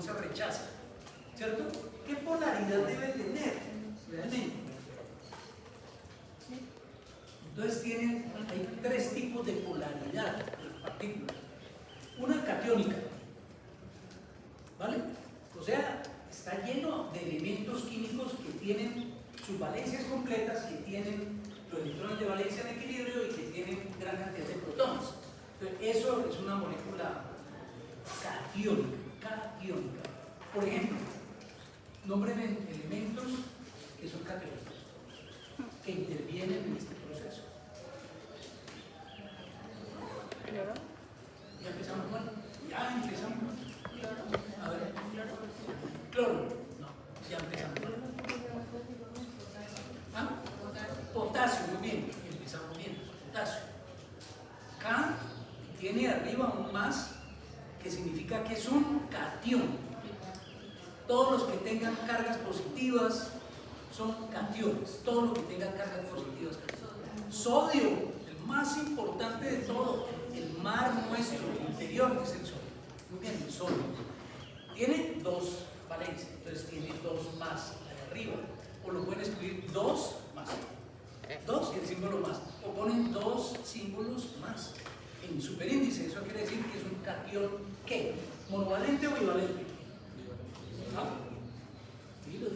no se rechaza, ¿cierto? ¿Qué polaridad debe tener realmente? Entonces hay tres tipos de polaridad de partículas. Una catiónica, ¿vale? O sea, está lleno de elementos químicos que tienen sus valencias completas, que tienen los electrones de valencia en equilibrio y que tienen gran cantidad de protones. Entonces, eso es una molécula catiónica. Por ejemplo, nombren elementos que son cationicos, que intervienen en este proceso. ¿Ya empezamos mal? Ya empezamos mal. A ver. Cloro. No, ya empezamos mal. ¿Ah? Potasio, muy bien. Empezamos bien. Potasio. K tiene arriba un más, que significa que es un catión. Todos los que tengan cargas positivas son cationes. Todos los que tengan cargas positivas. Sodio, el más importante de todo, el mar nuestro interior, que es el sodio. Muy bien, el sodio. Tiene dos valencias, entonces tiene dos más allá arriba. O lo pueden escribir dos más. Dos y el símbolo más. O ponen dos símbolos más en superíndice. Eso quiere decir que es un catión, ¿qué? ¿Monovalente o bivalente? ¿Ah? Dilo.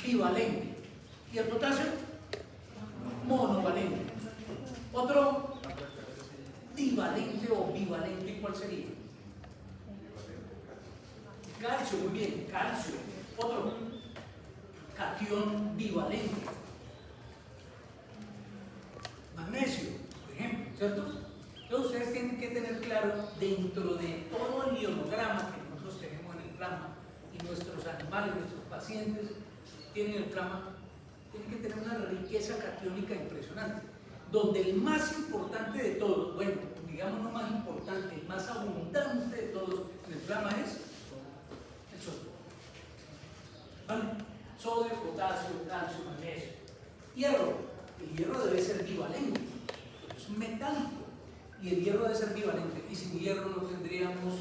Bivalente. ¿Y el potasio? Monovalente. Otro, divalente o bivalente, ¿cuál sería? Calcio, muy bien, calcio. Otro, catión bivalente. Magnesio, por ejemplo, ¿cierto? Entonces ustedes tienen que tener claro, dentro de todo el ionograma que nosotros tenemos en el plasma, y nuestros animales, nuestros pacientes tienen el plasma, tienen que tener una riqueza catiónica impresionante, donde el más importante de todos, bueno, digamos no más importante, el más abundante de todos en el plasma es el sodio. ¿Vale? Sodio, potasio, calcio, magnesio. Hierro. El hierro debe ser bivalente, es un metálico, y el hierro debe ser bivalente, y sin hierro no tendríamos,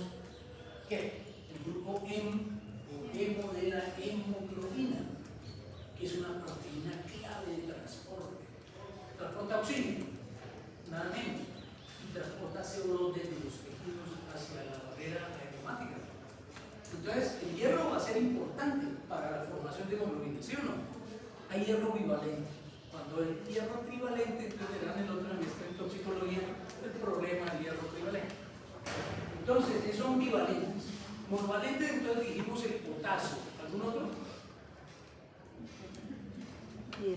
¿qué? El grupo hemo de la hemoglobina, que es una proteína clave de transporte. Transporta oxígeno, nada menos, y transporta CO2 desde los tejidos hacia la barrera hematótica. Entonces, el hierro va a ser importante para la formación de hemoglobina, ¿sí o no? Hay hierro bivalente. Cuando el hierro trivalente, entonces verán el otro semestre en toxicología, el problema del hierro trivalente. Entonces, son bivalentes. Monovalentes, entonces dijimos el potasio. ¿Algún otro? El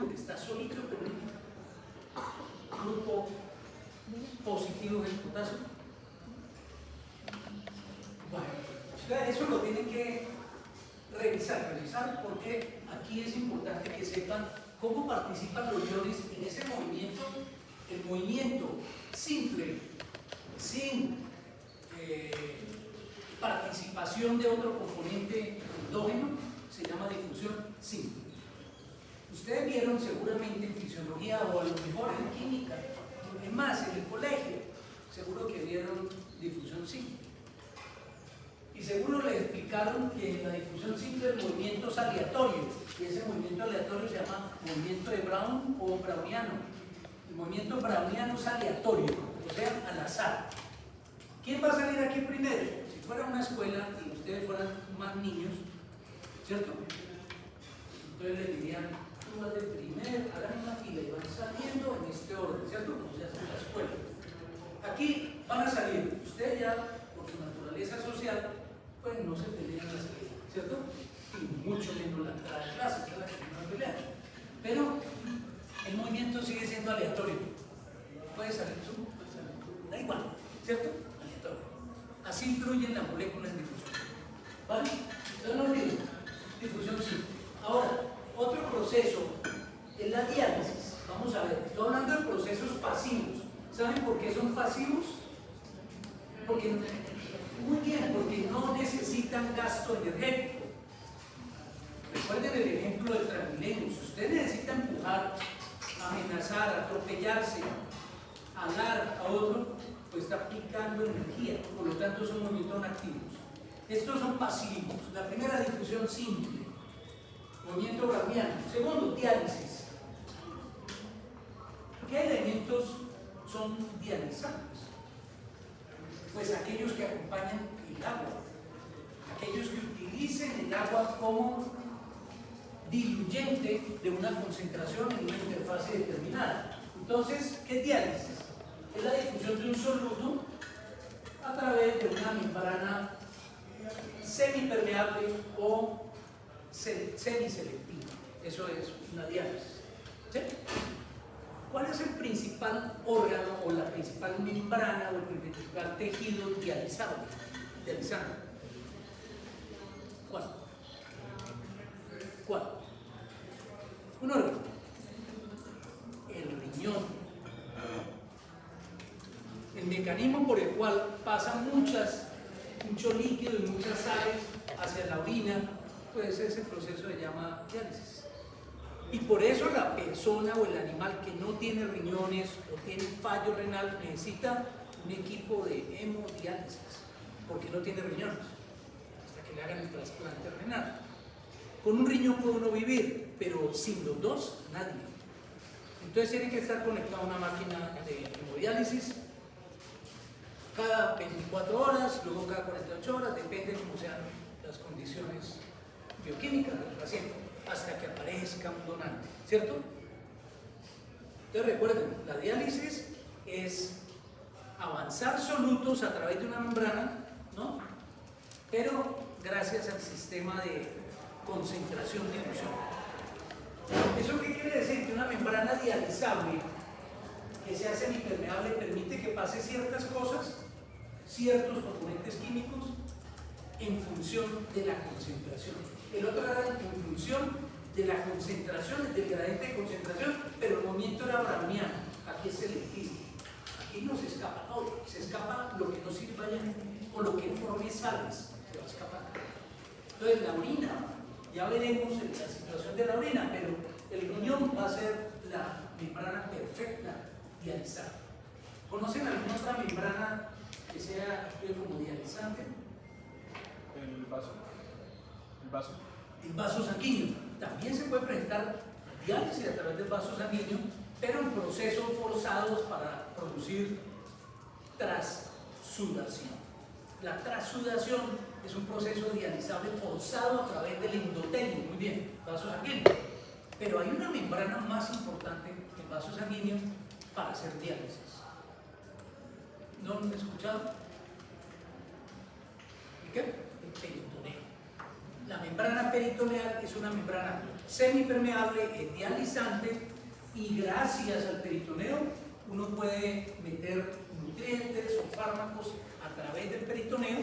que está solito con un grupo positivo del potasio. Bueno, eso lo tienen que revisar porque aquí es importante que sepan cómo participan los iones en ese movimiento. El movimiento simple, sin participación de otro componente endógeno, se llama difusión simple. Ustedes vieron seguramente en fisiología o a lo mejor en química, es más, en el colegio, seguro que vieron difusión simple. Y seguro les explicaron que en la difusión simple el movimiento es aleatorio, y ese movimiento aleatorio se llama movimiento de Brown o browniano. El movimiento browniano es aleatorio, o sea, al azar. ¿Quién va a salir aquí primero? Si fuera una escuela y ustedes fueran más niños, ¿cierto? Entonces les dirían, tú vas de primero, hagan una fila y van saliendo en este orden, ¿cierto? Como se hace en la escuela. Aquí van a salir, ustedes ya, por su naturaleza social, pues no se pelean la salida, ¿cierto? Y mucho menos la entrada de clase, ¿verdad? Que no pelean. Pero el movimiento sigue siendo aleatorio. Puede salir tú, da igual, ¿cierto? Aleatorio. Así influyen las moléculas en difusión. ¿Vale? Entonces no olviden, difusión simple. Ahora, otro proceso es la diálisis. Vamos a ver, estoy hablando de procesos pasivos. ¿Saben por qué son pasivos? Porque, muy bien, porque no necesitan gasto energético. Recuerden el ejemplo del Transmilenio. Si usted necesita empujar, amenazar, atropellarse, alar a otro, pues está aplicando energía, por lo tanto son movimientos activos. Estos son pasivos. La primera, difusión simple, movimiento browniano. Segundo, diálisis. ¿Qué elementos son dializables? Pues aquellos que acompañan el agua, aquellos que utilicen el agua como diluyente de una concentración en una interfase determinada. Entonces, ¿qué es diálisis? Es la difusión de un soluto a través de una membrana semipermeable o semiselectiva. Eso es una diálisis. ¿Sí? ¿Cuál es el principal órgano o la principal membrana o el principal tejido dializable? ¿Cuál? ¿Cuál? Un órgano. El riñón. El mecanismo por el cual pasa mucho líquido y muchas sales hacia la orina, pues ese proceso se llama diálisis. Y por eso la persona o el animal que no tiene riñones o tiene fallo renal necesita un equipo de hemodiálisis, porque no tiene riñones, hasta que le hagan el trasplante renal. Con un riñón puede uno vivir, pero sin los dos, nadie. Entonces tiene que estar conectado a una máquina de hemodiálisis cada 24 horas, luego cada 48 horas, depende de cómo sean las condiciones bioquímicas del paciente, hasta que aparezca un donante, ¿cierto? Entonces recuerden, la diálisis es avanzar solutos a través de una membrana, ¿no? Pero gracias al sistema de concentración-difusión. ¿Eso qué quiere decir? Que una membrana dializable que sea semipermeable permite que pase ciertas cosas, ciertos componentes químicos, en función de la concentración. El otro era en función de la concentración, del gradiente de concentración, pero el movimiento era browniano. Aquí es selectivo. Aquí no se escapa todo, se escapa lo que no sirva ya, o lo que forme sales, se va a escapar. Entonces la orina, ya veremos la situación de la orina, pero el riñón va a ser la membrana perfecta dializada. ¿Conocen alguna otra membrana que sea como dializante? El vaso. El vaso. El vaso sanguíneo. También se puede presentar diálisis a través del vaso sanguíneo, pero en procesos forzados para producir transsudación. La transsudación es un proceso dializable forzado a través del endotelio, muy bien, vaso sanguíneo. Pero hay una membrana más importante que el vaso sanguíneo para hacer diálisis. ¿No lo han escuchado? ¿Y qué? El peritoneo. La membrana peritoneal es una membrana semipermeable, es dializante, y gracias al peritoneo uno puede meter nutrientes o fármacos a través del peritoneo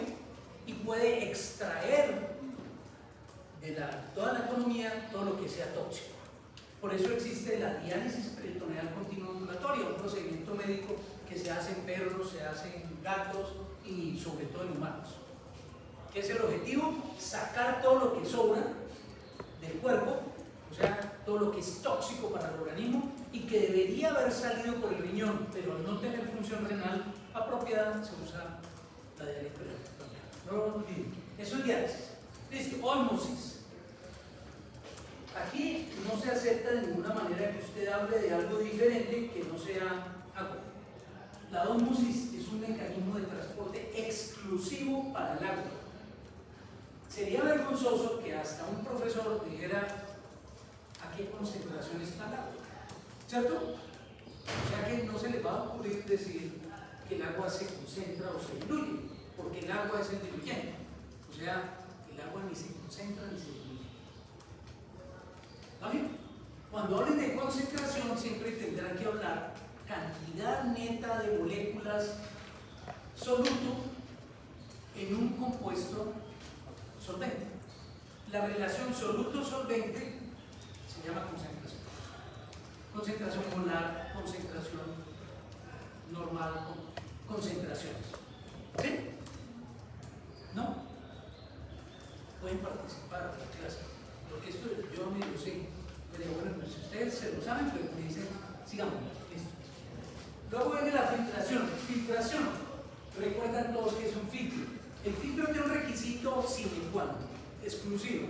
y puede extraer de toda la economía todo lo que sea tóxico. Por eso existe la diálisis peritoneal continua ambulatoria, un procedimiento médico que se hace en perros, se hace en gatos y sobre todo en humanos. ¿Qué es el objetivo? Sacar todo lo que sobra del cuerpo, o sea, todo lo que es tóxico para el organismo y que debería haber salido por el riñón, pero al no tener función renal apropiada se usa la diálisis peritoneal. No lo olviden. Eso es diálisis. Listo, ósmosis. Aquí no se acepta de ninguna manera que usted hable de algo diferente que no sea agua. La ósmosis es un mecanismo de transporte exclusivo para el agua. Sería vergonzoso que hasta un profesor dijera a qué concentración está el agua, ¿cierto? O sea que no se le va a ocurrir decir que el agua se concentra o se diluye, porque el agua es el diluyente. O sea, el agua ni se concentra ni se diluye. ¿Vale? Cuando hablen de concentración siempre tendrán que hablar cantidad neta de moléculas soluto en un compuesto solvente. La relación soluto-solvente se llama concentración. Concentración molar, concentración normal, concentraciones. ¿Sí? ¿No? Pueden participar en la clase, porque esto yo me lo sé. Pero bueno, pues si ustedes se lo saben, pues me dicen, sigamos. Listo. Luego viene la filtración. Filtración. Recuerdan todos que es un filtro. El filtro tiene un requisito sine qua non, exclusivo.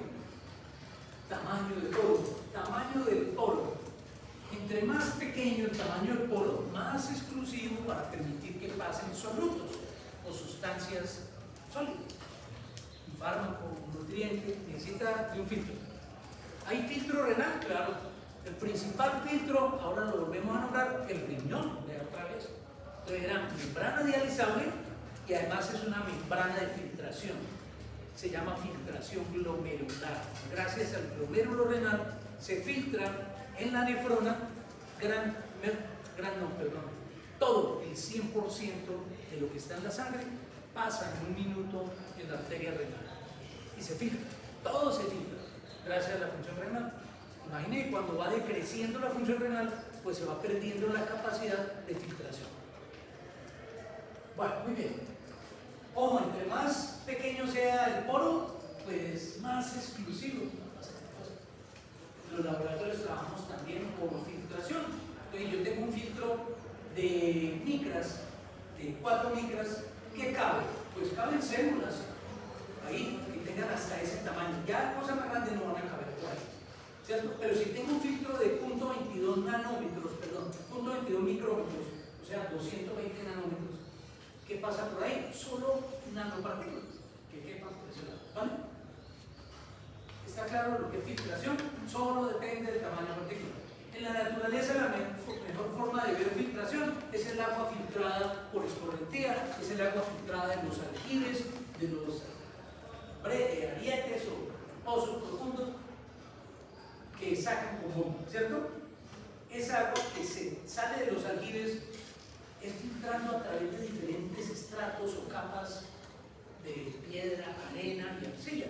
Tamaño del poro. Tamaño del poro. Entre más pequeño el tamaño del poro, más exclusivo para permitir que pasen solutos o sustancias sólidas. Un fármaco, un nutriente, necesita de un filtro. ¿Hay filtro renal? Claro. El principal filtro, ahora lo volvemos a nombrar, el riñón, de otra vez. Entonces era membrana dializable y además es una membrana de filtración. Se llama filtración glomerular. Gracias al glomérulo renal se filtra en la nefrona todo el 100% de lo que está en la sangre pasa en un minuto en la arteria renal y se filtra, todo se filtra gracias a la función renal. Imaginen, cuando va decreciendo la función renal, pues se va perdiendo la capacidad de filtración. Bueno, muy bien. Ojo, entre más pequeño sea el poro, pues más exclusivo. En los laboratorios trabajamos también con filtración. Entonces yo tengo un filtro de micras, de 4 micras, ¿qué cabe? Pues caben células ahí que tengan hasta ese tamaño. Ya cosas más grandes no van a caber por ahí, ¿cierto? Pero si tengo un filtro de 0.22 nanómetros, perdón, 0.22 micrómetros, o sea, 220 nanómetros, ¿qué pasa por ahí? Solo nanopartículas que quepan por ese lado, ¿vale? ¿Está claro lo que es filtración? Solo depende del tamaño de la partícula. En la naturaleza la mejor forma de ver filtración es el agua filtrada por escorrentía, es el agua filtrada en los aljibes, de los arietes o pozos profundos que sacan como, ¿cierto? Esa agua que se sale de los aljibes es filtrando a través de diferentes estratos o capas de piedra, arena y arcilla.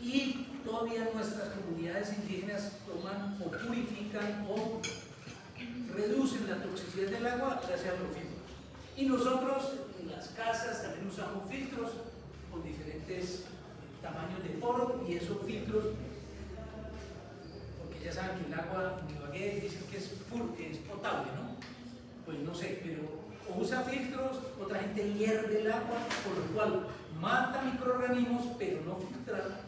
Y todavía nuestras comunidades indígenas toman o purifican o reducen la toxicidad del agua gracias a los filtros. Y nosotros en las casas también usamos filtros con diferentes tamaños de poro y esos filtros, porque ya saben que el agua en Ibagué dicen que es potable, ¿no? Pues no sé, pero o usa filtros, otra gente hierve el agua, por lo cual mata microorganismos, pero no filtra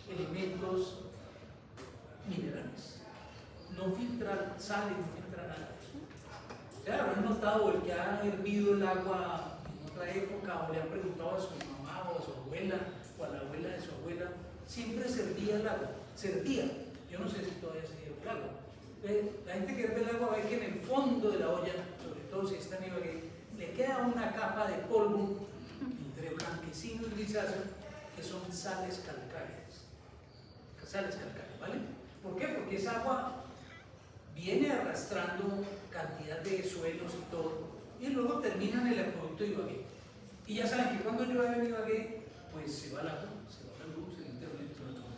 elementos minerales. No filtra sales, no filtra nada de eso. Ustedes habrán notado, el que ha hervido el agua en otra época, o le han preguntado a su mamá o a su abuela, o a la abuela de su abuela, siempre servía el agua, servía. Yo no sé si todavía se dio el agua. La gente que herve el agua ve que en el fondo de la olla, sobre todo si está en Ibagué, le queda una capa de polvo entre blanquecino y grisáceo, que son sales calcáreas. Sales calcáreas, ¿vale? ¿Por qué? Porque esa agua viene arrastrando cantidad de suelos y todo, y luego termina en el acueducto de Ibagué. Y ya saben que cuando llueve en Ibagué, pues se va el agua, se va la luz, el internet, sobre todo.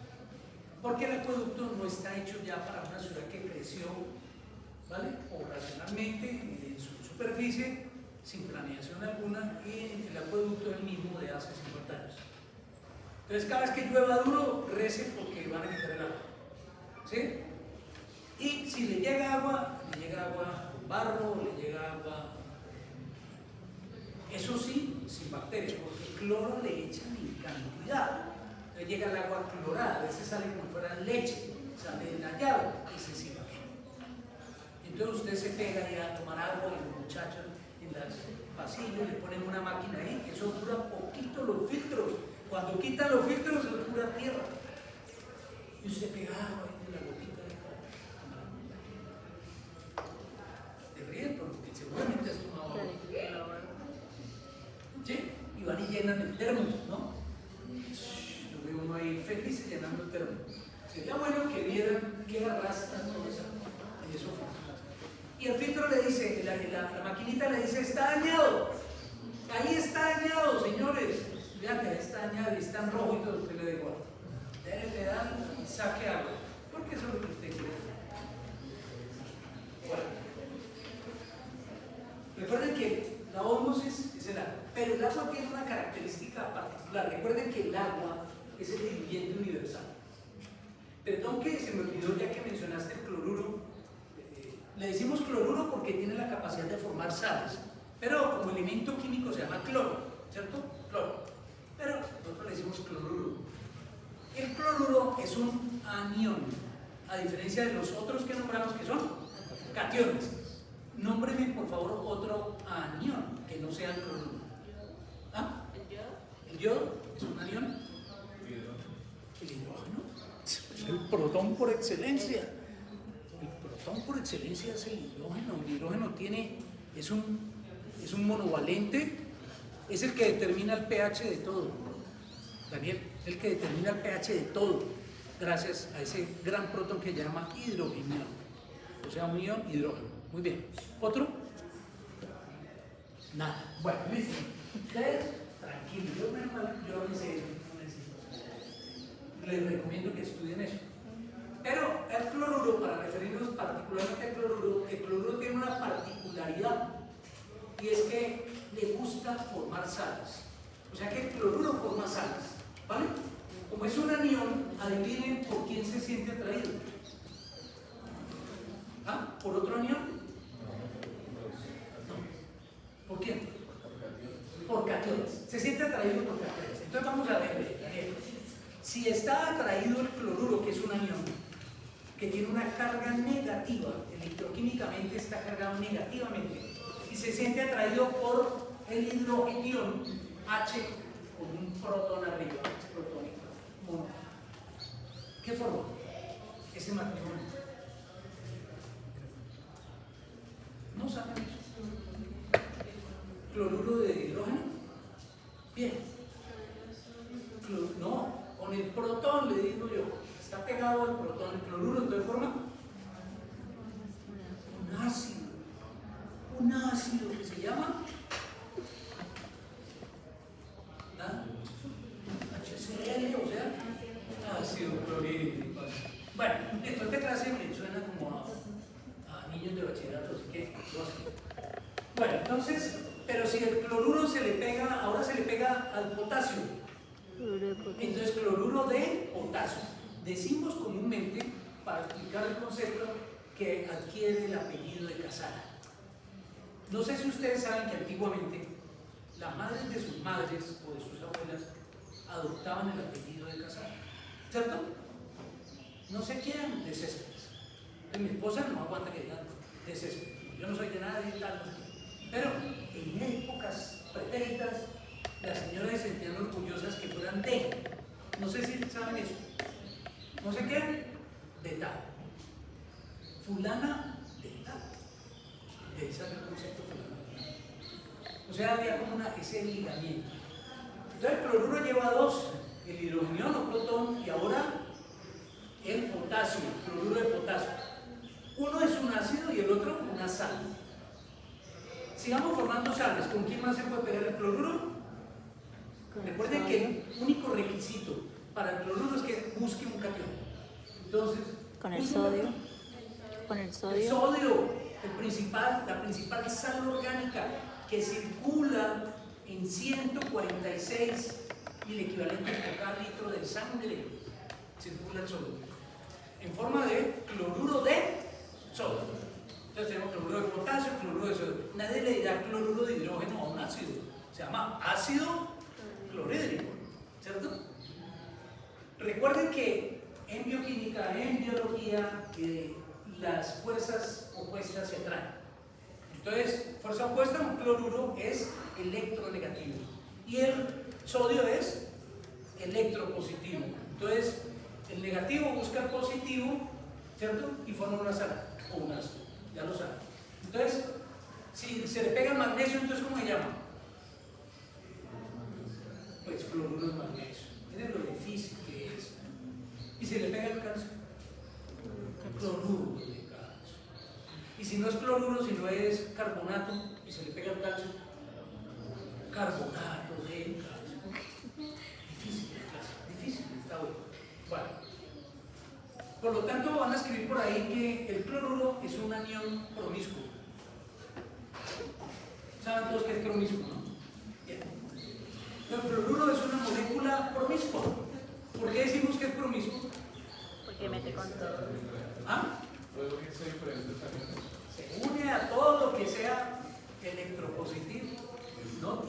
Porque el acueducto no está hecho ya para una ciudad que creció, ¿vale? Poblacionalmente, en su superficie, sin planeación alguna, y el acueducto es el mismo de hace 50 años. Entonces, cada vez que llueva duro, recen porque van a quitar el agua, ¿sí? Y si le llega agua con barro, le llega agua, eso sí, sin bacterias, porque el cloro le echan en cantidad. Entonces llega el agua clorada, a veces sale como fuera leche, sale de la llave y se sirve. Entonces usted se pega ya a tomar agua y los muchachos en las pasillos le ponen una máquina ahí, que eso dura poquito los filtros. Cuando quitan los filtros, eso es pura tierra. Y usted pega agua ahí de la gotita de agua. Te ríes porque seguramente has tomado agua. ¿Sí? Y van y llenan el termo, ¿no? Lo veo uno ahí feliz llenando el termo. Sería bueno que vieran qué arrastra todo eso. Y eso funciona. Y el filtro le dice, la maquinita le dice, está dañado. Ahí está dañado, señores. Vean que ahí está dañado y está en rojo y todo, usted le da igual. Le dan y saque agua. Porque eso es lo que usted quiere. Bueno. Recuerden que la ósmosis es el agua, pero el agua tiene una característica particular. Recuerden que el agua es el diluyente universal. Perdón que se me olvidó ya que mencionaste el cloruro. Le decimos cloruro porque tiene la capacidad de formar sales, pero como elemento químico se llama cloro, ¿cierto? Cloro. nosotros le decimos cloruro. El cloruro es un anión, a diferencia de los otros que nombramos que son cationes. Nómbreme por favor otro anión que no sea el cloruro. ¿Ah? ¿El yodo es un anión? ¿El hidrógeno? El protón por excelencia. El protón por excelencia es el hidrógeno. El hidrógeno es un monovalente, es el que determina el pH de todo. Daniel, el que determina el pH de todo, gracias a ese gran protón que se llama hidrogeniado. O sea, un ion hidrógeno. Muy bien. ¿Otro? Nada. Bueno, listo. Ustedes, tranquilos, yo no sé eso. Les recomiendo que estudien eso. Pero el cloruro, para referirnos particularmente al cloruro, el cloruro tiene una particularidad y es que le gusta formar sales. O sea que el cloruro forma sales, ¿vale? Como es un anión, adivinen por quién se siente atraído. ¿Ah? ¿Por otro anión? No. ¿Por quién? Por cationes. Se siente atraído por cationes. Entonces vamos a ver, Daniel. Si está atraído el cloruro, que es un anión, que tiene una carga negativa, electroquímicamente está cargado negativamente, y se siente atraído por el hidrogenión H con un protón arriba, H protónico, mono. ¿Qué forma ese matrimonio? ¿No saben eso? ¿Cloruro de hidrógeno? Bien. No, con el protón le digo yo, está pegado al protón, el cloruro, entonces forma un ácido que se llama HCl, o sea, ácido clorhídrico. Bueno, esta clase me suena como a niños de bachillerato, así que lo hacen. Bueno, entonces, pero si el cloruro se le pega, ahora se le pega al potasio. Entonces, cloruro de potasio. Decimos comúnmente, para explicar el concepto, que adquiere el apellido de Casara. No sé si ustedes saben que antiguamente las madres de sus madres o de sus abuelas adoptaban el apellido de Casara, ¿cierto? No se quieren de Céspedes. Mi esposa no aguanta que digan de Céspedes. Yo no soy de nadie y tal, no sé. Pero en épocas pretéritas, las señoras se sentían orgullosas que fueran de. No sé si saben eso. No sé qué, de tal. Fulana de tal. De ese es el concepto fulana. O sea, había como ese ligamiento. Entonces el cloruro lleva dos, el hidrogenión o protón, y ahora el potasio, el cloruro de potasio. Uno es un ácido y el otro una sal. Sigamos formando sales. ¿Con quién más se puede pegar el cloruro? Recuerden que el único requisito para el cloruro es que busque un catión. Entonces, con el sodio. Con el sodio. El sodio, la principal sal orgánica que circula en 146 y el equivalente por cada litro de sangre, circula el sodio. En forma de cloruro de sodio. Entonces tenemos cloruro de potasio, cloruro de sodio. Nadie le dirá cloruro de hidrógeno a un ácido. Se llama ácido clorhídrico, ¿cierto? Recuerden que en bioquímica, en biología, las fuerzas opuestas se atraen. Entonces, fuerza opuesta, un cloruro es electronegativo y el sodio es electropositivo. Entonces, el negativo busca el positivo, ¿cierto? Y forma una sal o un ácido, ya lo saben. Entonces, si se le pega el magnesio, entonces ¿cómo se llama? Pues cloruro de magnesio. Miren lo difícil que es. Y si le pega el calcio, cloruro de calcio. Y si no es cloruro, si no es carbonato, y se le pega el calcio, carbonato de calcio. Difícil la clase, difícil, está bueno. Bueno, por lo tanto van a escribir por ahí que el cloruro es un anión promiscuo. ¿Saben todos qué es promiscuo, no? Bien. El cloruro es una molécula promiscua. ¿Por qué decimos que es promiscuo? Porque mete con todo. ¿Ah? Luego que se diferentes aniones. Se une a todo lo que sea electropositivo. No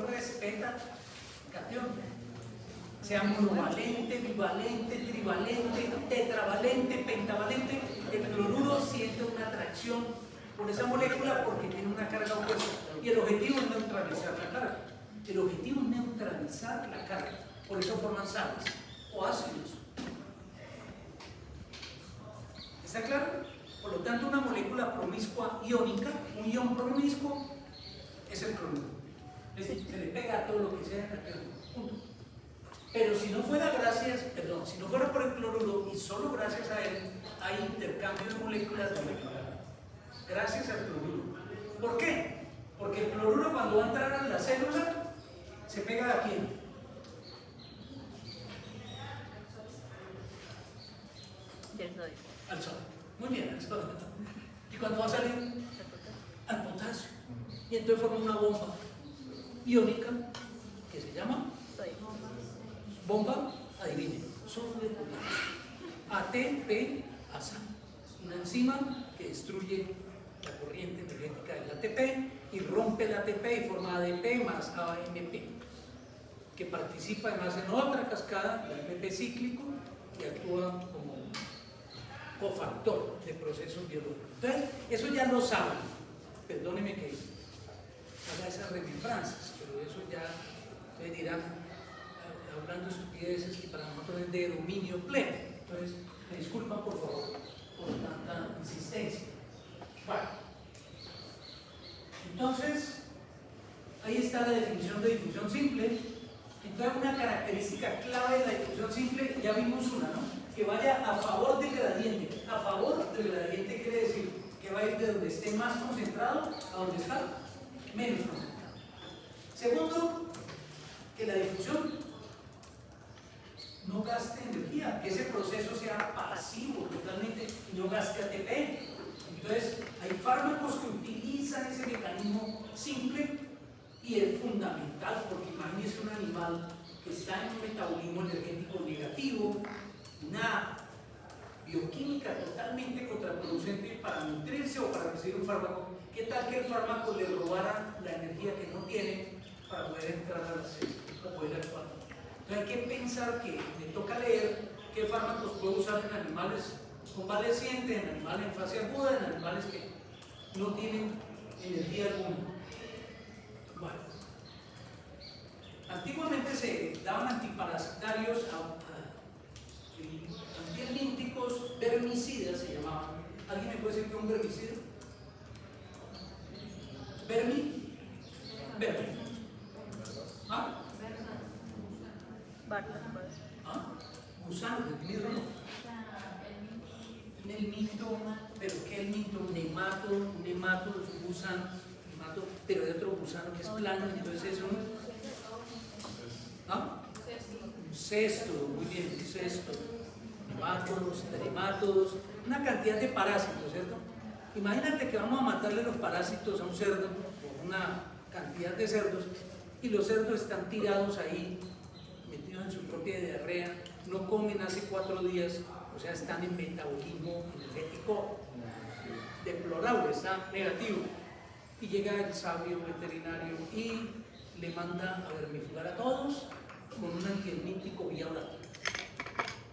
respeta catión. sea monovalente, bivalente, trivalente, tetravalente, pentavalente, el cloruro siente una atracción por esa molécula porque tiene una carga opuesta. Y el objetivo es neutralizar la carga. El objetivo es neutralizar la carga. Por eso forman sales o ácidos. ¿Está claro? Por lo tanto, una molécula promiscua iónica, un ion promiscuo, es el cloruro. Es decir, se le pega a todo lo que sea en aquel punto. Pero si no fuera si no fuera por el cloruro y solo gracias a él, hay intercambio de moléculas moleculares. Gracias al cloruro. ¿Por qué? Porque el cloruro cuando va a entrar a la célula, se pega a quién? Del sodio. Al sodio. Muy bien, al sodio. ¿Y cuando va a salir? Al potasio. Y entonces forma una bomba iónica que se llama Sodio. bomba, adivinen, sodio de potasio. ATPasa. Una enzima que destruye la corriente energética del ATP y rompe el ATP y forma ADP más AMP, que participa además en otra cascada, el AMP cíclico, que actúa como cofactor de procesos biológicos. Entonces, eso ya lo saben. Perdónenme que haga esas remembranzas, pero eso ya ustedes dirán, hablando de estupideces que para nosotros es de dominio pleno. Entonces, me disculpan por favor por tanta insistencia. Bueno, entonces, ahí está la definición de difusión simple. Entonces, una característica clave de la difusión simple, ya vimos una, ¿no? Que vaya a favor del gradiente. A favor del gradiente quiere decir que va a ir de donde esté más concentrado a donde está menos concentrado. Segundo, que la difusión no gaste energía, que ese proceso sea pasivo totalmente y no gaste ATP. Entonces, hay fármacos que utilizan ese mecanismo simple y es fundamental, porque imagínense un animal que está en un metabolismo energético negativo, una bioquímica totalmente contraproducente para nutrirse o para recibir un fármaco. ¿Qué tal que el fármaco le robara la energía que no tiene para poder entrar a la célula o poder actuar? Entonces hay que pensar que me toca leer qué fármacos puedo usar en animales convalecientes, en animales en fase aguda, en animales que no tienen energía alguna. Bueno, antiguamente se daban antiparasitarios, antihelmínticos, vermicidas se llamaban. ¿Alguien me puede decir qué es un vermicida? Vermi. ¿Ah? ¿Ah? Gusano, el mirro no. Un helminto, pero ¿qué helminto? Un nemato es un gusano, nemato, pero de otro gusano que es plano, entonces es un... ¿Ah? Un cesto, muy bien, un cesto. Nemátodos, tremátodos, una cantidad de parásitos, ¿cierto? Imagínate que vamos a matarle los parásitos a un cerdo, o una cantidad de cerdos, y los cerdos están tirados ahí, metidos en su propia diarrea, no comen hace 4 días, o sea, están en metabolismo energético deplorable, está negativo. Y llega el sabio veterinario y le manda a vermifugar a todos con un antihelmíntico vía oral.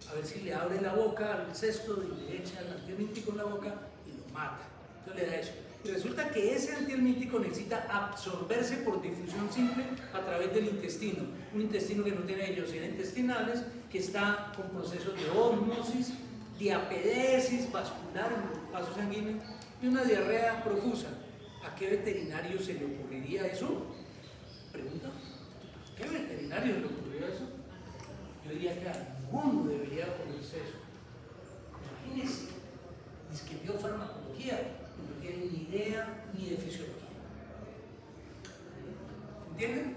A ver si le abre la boca al cesto y le echa el antihelmíntico en la boca y lo mata. Entonces le da eso. Y resulta que ese antihelmíntico necesita absorberse por difusión simple a través del intestino. Un intestino que no tiene vellosidades intestinales, que está con procesos de ósmosis, diapedesis vascular en los vasos sanguíneos y una diarrea profusa. ¿A qué veterinario se le ocurriría eso? Pregunta. ¿A qué veterinario se le ocurriría eso? Yo diría que a ninguno debería ocurrirse eso. Imagínense, es que biofarmacología no tiene ni idea ni de fisiología. ¿Entienden?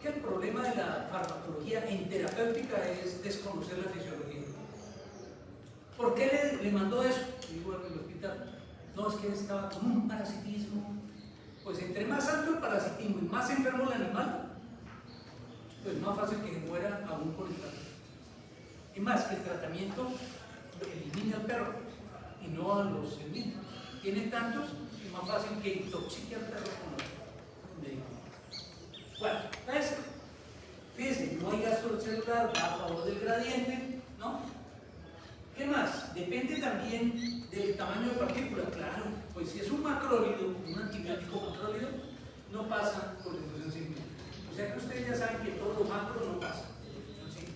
Que el problema de la farmacología en terapéutica es desconocer la fisiología. ¿Por qué le mandó eso? Digo en el hospital. No, es que él estaba con un parasitismo. Pues entre más alto el parasitismo y más enfermo el animal, pues más fácil que se muera aún con el tratamiento. Es más, que el tratamiento elimina al perro y no a los mismos. Tiene tantos, es más fácil que intoxique al perro con los medicamentos. Bueno, entonces, Fíjense, no hay gasto celular, va a favor del gradiente, ¿no? ¿Qué más? Depende también del tamaño de partícula, claro, pues si es un macrólido, un antibiótico macrólido, no pasa por difusión simple. O sea que ustedes ya saben que todo lo macro no pasa por difusión simple.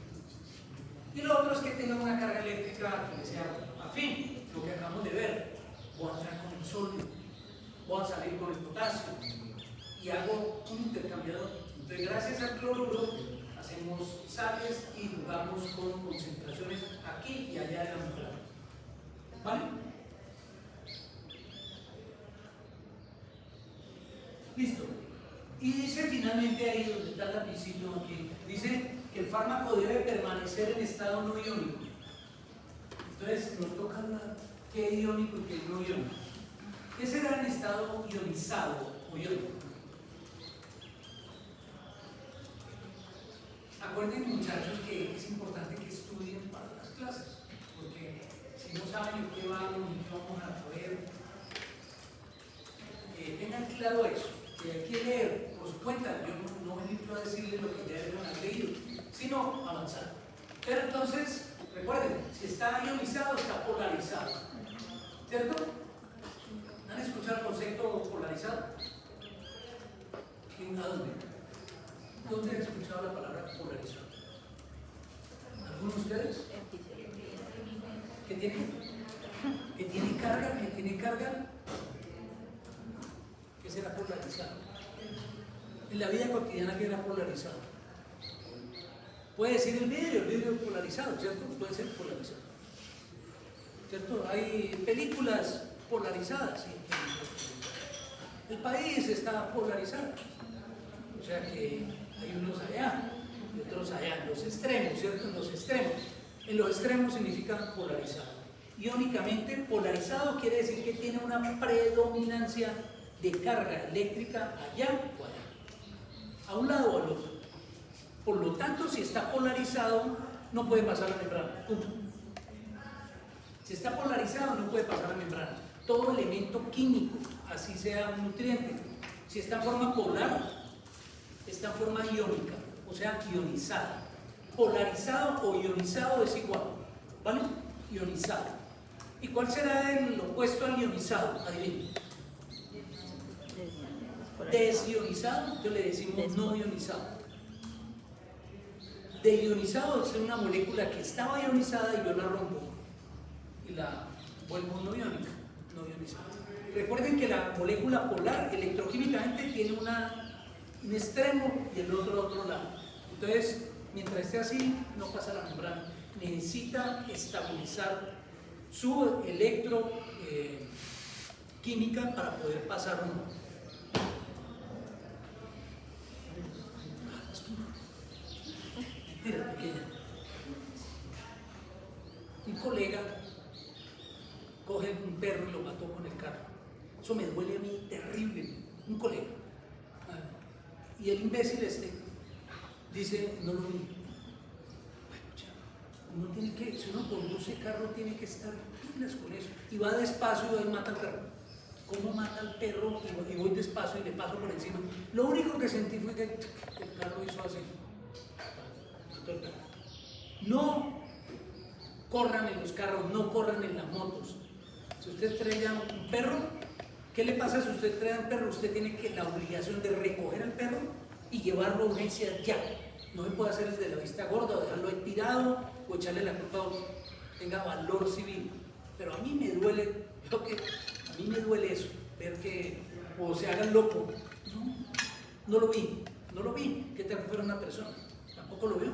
Y lo otro es que tenga una carga eléctrica que sea afín, lo que acabamos de ver. Voy a entrar con el sodio, voy a salir con el potasio y hago un intercambiador. Entonces, gracias al cloruro, hacemos sales y jugamos con concentraciones aquí y allá de la membrana. ¿Vale? Listo. Y dice finalmente ahí donde está el lapicito aquí, dice que el fármaco debe permanecer en estado no iónico. Entonces nos toca hablar qué es iónico y qué es no iónico. ¿Qué será en estado ionizado o iónico? Acuérdense, muchachos, que es importante que estudien para las clases, porque si no saben en qué vamos y qué vamos a ver, tengan claro eso, que hay que leer por su cuenta. Yo no vengo a decirles lo que ya deben haber leído, sino avanzar. Pero entonces, recuerden, si está ionizado, está polarizado, ¿cierto? ¿Han escuchado el concepto polarizado? ¿A dónde? ¿Dónde han escuchado la palabra polarizado? ¿Algunos de ustedes? ¿Qué tiene? ¿Que tiene carga? ¿Que tiene carga? ¿Qué será polarizado? En la vida cotidiana, ¿qué era polarizado? Puede decir el vidrio polarizado, ¿cierto? Puede ser polarizado, ¿cierto? Hay películas polarizadas, ¿sí? El país está polarizado, o sea que hay unos allá y otros allá, en los extremos, ¿cierto? En los extremos. En los extremos significa polarizado. Iónicamente, polarizado quiere decir que tiene una predominancia de carga eléctrica allá o allá, a un lado o al otro. Por lo tanto, si está polarizado, no puede pasar la membrana. Punto. Si está polarizado, no puede pasar la membrana. Todo elemento químico, así sea un nutriente, si está en forma polar, está en forma iónica, o sea, ionizada. Polarizado o ionizado es igual, ¿vale? Ionizado. ¿Y cuál será el opuesto al ionizado? Adivinen. Desionizado, yo le decimos no ionizado. Deionizado es una molécula que estaba ionizada y yo la rompo y la vuelvo no iónica, no ionizada. Recuerden que la molécula polar electroquímicamente tiene un extremo y el otro lado. Entonces, mientras esté así, no pasa la membrana. Necesita estabilizar su electroquímica para poder pasar uno. Mira, pequeña. Un colega coge un perro y lo mató con el carro. Eso me duele a mí terrible. Un colega. Y el imbécil dice, no lo vi. Uno tiene que, si uno conduce carro, tiene que estar pilas con eso. Y va despacio y va y mata al perro. ¿Cómo mata al perro? Y voy despacio y le paso por encima. Lo único que sentí fue que el carro hizo así. No corran en los carros, no corran en las motos. Si usted estrella un perro, ¿qué le pasa si usted estrella un perro? Usted tiene la obligación de recoger al perro y llevarlo a urgencia ya. No se puede hacer desde la vista gorda, o dejarlo ahí tirado o echarle la culpa a otro. Tenga valor civil. Pero a mí me duele, a mí me duele eso, ver que o se hagan loco. No lo vi. ¿Qué tal que fuera una persona? Tampoco lo vio.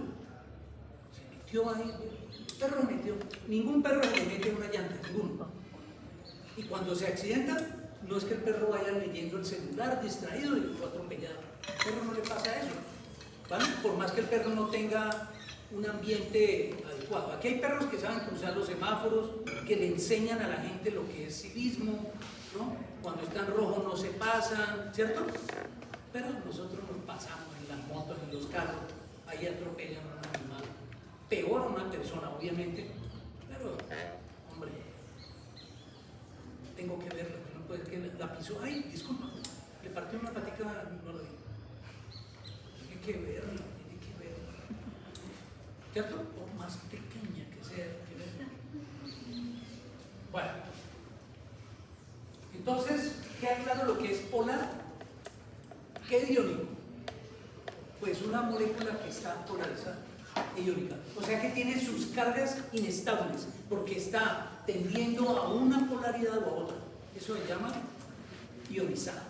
Se metió ahí, el perro metió. Ningún perro se mete en una llanta, ninguno. Y cuando se accidenta, no es que el perro vaya leyendo el celular distraído y fue atropellado. Al perro no le pasa eso, ¿vale? Por más que el perro no tenga un ambiente adecuado. Aquí hay perros que saben cruzar los semáforos, que le enseñan a la gente lo que es civismo, ¿no? Cuando están rojos no se pasan, ¿cierto? Pero nosotros nos pasamos en las motos, en los carros, ahí atropellan a un animal. Peor a una persona, obviamente, pero, hombre, tengo que verla, no puede que la pisó, ay, disculpa, le partió una patica, no lo vi. Tiene que verla. ¿cierto? Por más pequeña que sea. Bueno, entonces queda claro lo que es polar. ¿Qué es iónico? Pues una molécula que está polarizada e iónica, o sea que tiene sus cargas inestables porque está tendiendo a una polaridad o a otra. Eso se llama ionizada.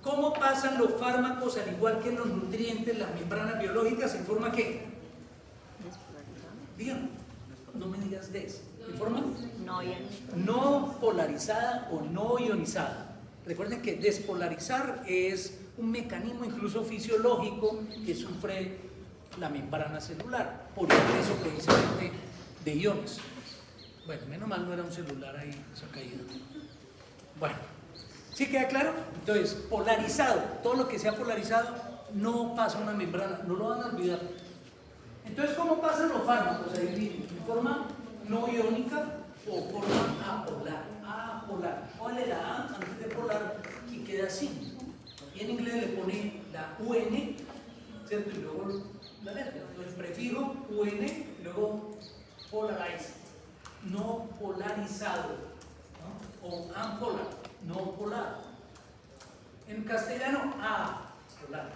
¿Cómo pasan los fármacos, al igual que los nutrientes, las membranas biológicas, en forma qué? Díganme, no me digas des. ¿En forma? No ionizada. No polarizada o no ionizada. Recuerden que despolarizar es un mecanismo incluso fisiológico que sufre la membrana celular por ingreso precisamente de iones. Bueno, menos mal no era un celular ahí, esa caída. Bueno, ¿sí queda claro? Entonces, polarizado, todo lo que sea polarizado no pasa una membrana, no lo van a olvidar. Entonces, ¿cómo pasan los fármacos? Ahí mismo, en forma no iónica o forma apolar. Apolar. Póngale la A antes de polar y queda así. Y en inglés le pone la UN, ¿cierto? Y luego la letra. Entonces, prefijo UN y luego polarized. No polarizado, ¿no? O ampolar, no polar. En castellano, apolar,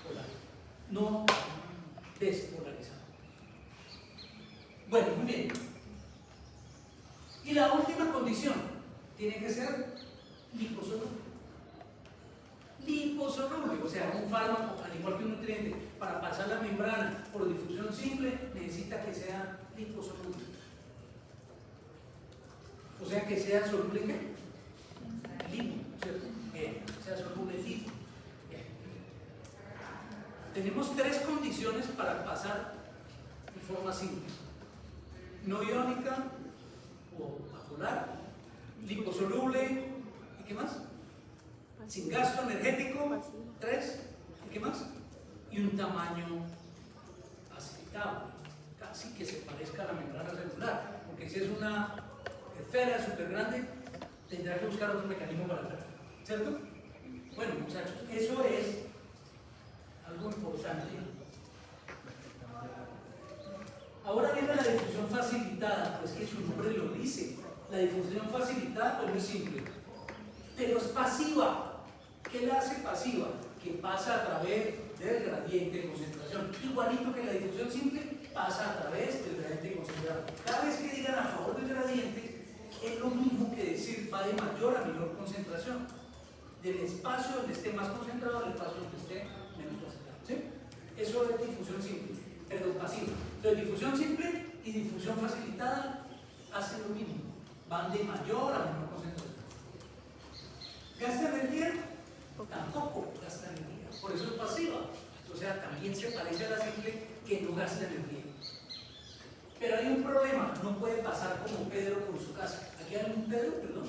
polar. No despolarizado. Bueno, muy bien. Y la última condición tiene que ser liposoluble. Liposoluble, o sea, un fármaco, al igual que un nutriente, para pasar la membrana por difusión simple, necesita que sea liposoluble. O sea, que sea soluble en qué? Lipo, ¿cierto? Bien, sea soluble en lipo. Bien. Tenemos tres condiciones para pasar en forma simple: no iónica o apolar, liposoluble, ¿y qué más? Sin gasto energético, 3, ¿y qué más? Y un tamaño aceptable, casi que se parezca a la membrana celular, porque si es una esfera súper grande, tendrá que buscar otro mecanismo para hacerlo, ¿cierto? Bueno, muchachos, eso es algo importante. Ahora viene la difusión facilitada, pues que su nombre lo dice. La difusión facilitada pues muy simple, pero es pasiva. ¿Qué la hace pasiva? Que pasa a través del gradiente de concentración. Igualito que la difusión simple, pasa a través del gradiente de concentración. Cada vez que digan a favor del gradiente, es lo mismo que decir va de mayor a menor concentración. Del espacio donde esté más concentrado al espacio donde esté menos concentrado. ¿Sí? Eso es difusión simple, perdón, pasiva. Entonces, difusión simple y difusión facilitada hacen lo mismo. Van de mayor a menor concentración. ¿Gasta energía? Tampoco gasta energía. Por eso es pasiva. O sea, también se parece a la simple, que no gasta energía. Pero hay un problema, no puede pasar como Pedro por su casa. ¿Aquí hay un Pedro? Perdón.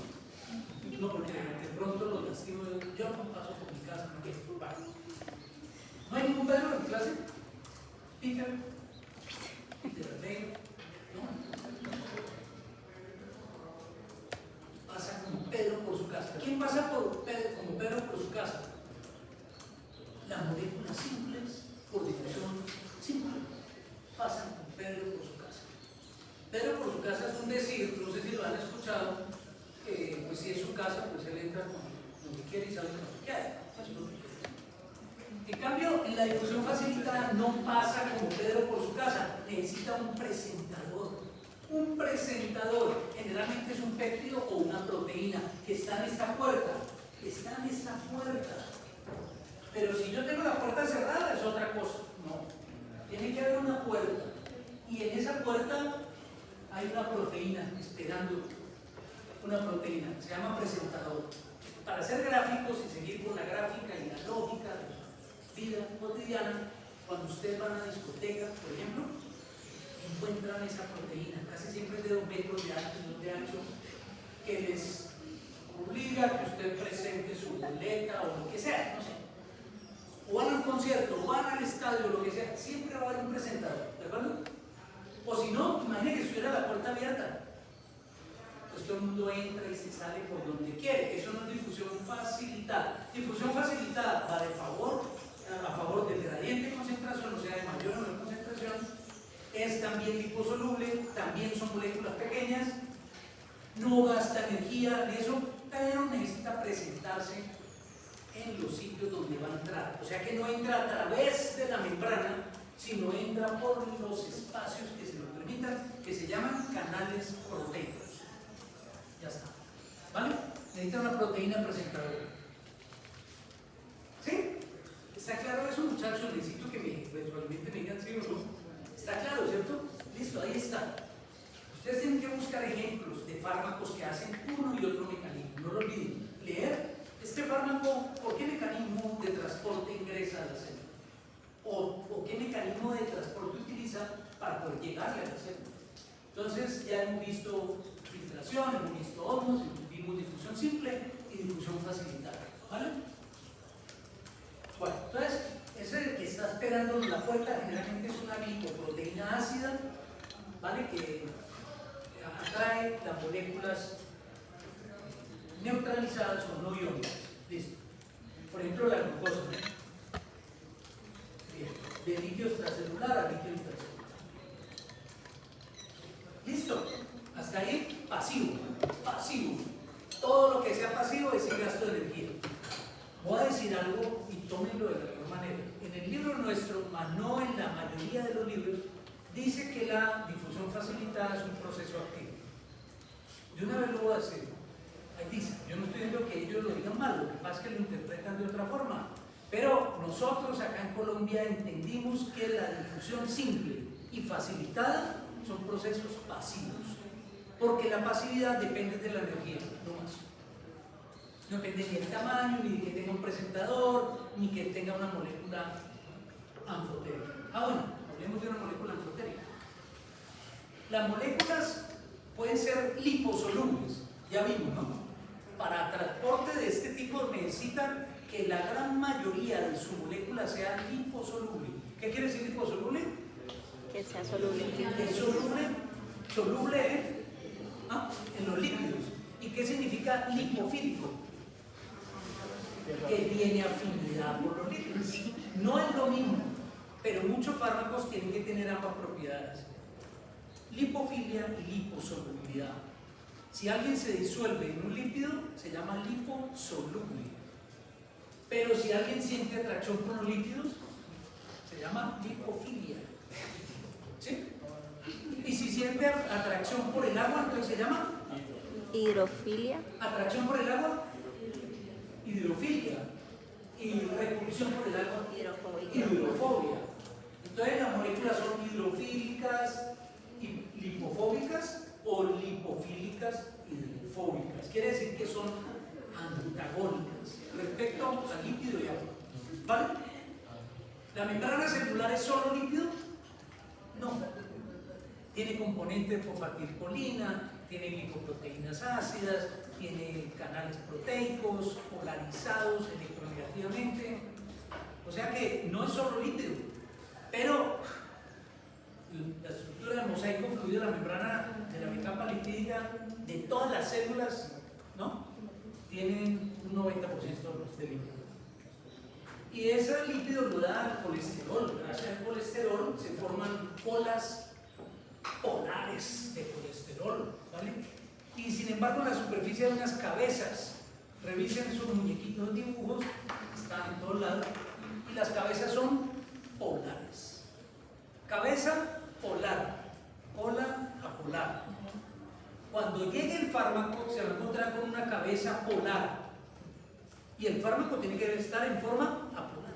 No, porque de pronto los lastimo. Yo no paso por mi casa, no quiero. ¿No hay ningún Pedro en clase? Peter. Peter, ¿no? Pasa como Pedro por su casa. ¿Quién pasa como Pedro por su casa? Las moléculas simples por difusión simple pasan con Pedro por su casa. Pedro por su casa es un decir, no sé si lo han escuchado, pues si es su casa, pues él entra con lo que quiere y sale con lo que quiere. En cambio, en la difusión facilitada no pasa como Pedro por su casa, necesita un presentador. Un presentador generalmente es un péptido o una proteína que está en esta puerta. Está en esta puerta. Pero si yo tengo la puerta cerrada es otra cosa. No. Tiene que haber una puerta. Y en esa puerta hay una proteína esperando. Una proteína. Se llama presentador. Para hacer gráficos y seguir con la gráfica y la lógica de la vida cotidiana, cuando ustedes van a una discoteca, por ejemplo, encuentran esa proteína, casi siempre de 2 metros de alto y 2 de ancho, que les obliga a que usted presente su boleta o lo que sea, no sé. O van a un concierto, o van al estadio, o lo que sea, siempre va a haber un presentador, ¿de acuerdo? O si no, imagine que estuviera la puerta abierta. Pues todo el mundo entra y se sale por donde quiere. Eso no es difusión facilitada. Difusión facilitada va a favor del gradiente de concentración, o sea, de mayor o menor concentración, es también liposoluble, también son moléculas pequeñas, no gasta energía en eso, pero necesita presentarse en los sitios donde va a entrar. O sea que no entra a través de la membrana, sino entra por los espacios que se lo permitan, que se llaman canales proteicos. Ya está. ¿Vale? Necesita una proteína presentadora. ¿Sí? ¿Está claro eso, muchachos? Necesito que eventualmente me digan sí o no. ¿Está claro, cierto? Listo, ahí está. Ustedes tienen que buscar ejemplos de fármacos que hacen uno y otro mecanismo. No lo olviden. Leer este fármaco, ¿por qué mecanismo de transporte ingresa a la célula? ¿O qué mecanismo de transporte utiliza para poder llegarle a la célula? Entonces ya hemos visto filtración, hemos visto homos, vimos difusión simple y difusión facilitada. ¿Vale? Bueno, entonces, ese que está esperando en la puerta generalmente es una glicoproteína ácida, ¿vale? Que atrae las moléculas neutralizadas o no iónicas. Listo. Por ejemplo, la glucosa. Bien. De líquido extracelular a líquido intracelular. Listo. Hasta ahí, pasivo. Pasivo. Todo lo que sea pasivo es el gasto de energía. Voy a decir algo y tómenlo de la mejor manera. En el libro nuestro, mas no en la mayoría de los libros, dice que la difusión facilitada es un proceso activo. De una vez lo voy a decir. Ahí dice, yo no estoy diciendo que ellos lo digan mal, lo que pasa es que lo interpretan de otra forma. Pero nosotros acá en Colombia entendimos que la difusión simple y facilitada son procesos pasivos. Porque la pasividad depende de la energía, no más. No depende ni del tamaño, ni de que tenga un presentador, ni que tenga una molécula anfotérica. Bueno, hablemos de una molécula anfotérica. Las moléculas pueden ser liposolubles, ya vimos, ¿no? Para transporte de este tipo necesitan que la gran mayoría de su molécula sea liposoluble. ¿Qué quiere decir liposoluble? Que sea soluble. Es soluble en los lípidos. ¿Y qué significa lipofílico? Que tiene afinidad por los lípidos. No es lo mismo, pero muchos fármacos tienen que tener ambas propiedades: lipofilia y liposolubilidad. Si alguien se disuelve en un lípido, se llama liposoluble. Pero si alguien siente atracción por los lípidos, se llama lipofilia. ¿Sí? Y si siente atracción por el agua, entonces se llama Hidrofilia. atracción por el agua, hidrofilia. Y repulsión por el agua, hidrofobia. Entonces las moléculas son hidrofílicas y lipofóbicas o lipofílicas y lipofóbicas. Quiere decir que son antagónicas respecto al lípido y agua. ¿Vale? ¿La membrana celular es solo lípido? No. Tiene componente fosfatilcolina, tiene glicoproteínas ácidas, tiene canales proteicos polarizados electronegativamente. O sea que no es solo lípido, pero la estructura del mosaico fluido de la membrana de la capa lipídica de todas las células, ¿no?, tienen un 90% de lípido. Y ese lípido lo da el colesterol. Gracias al colesterol se forman olas polares de colesterol, ¿vale? Y sin embargo, en la superficie hay unas cabezas. Revisen esos muñequitos dibujos, están en todos lados, y las cabezas son polares. Cabeza polar, cola apolar. Cuando llegue el fármaco, se va a encontrar con una cabeza polar, y el fármaco tiene que estar en forma apolar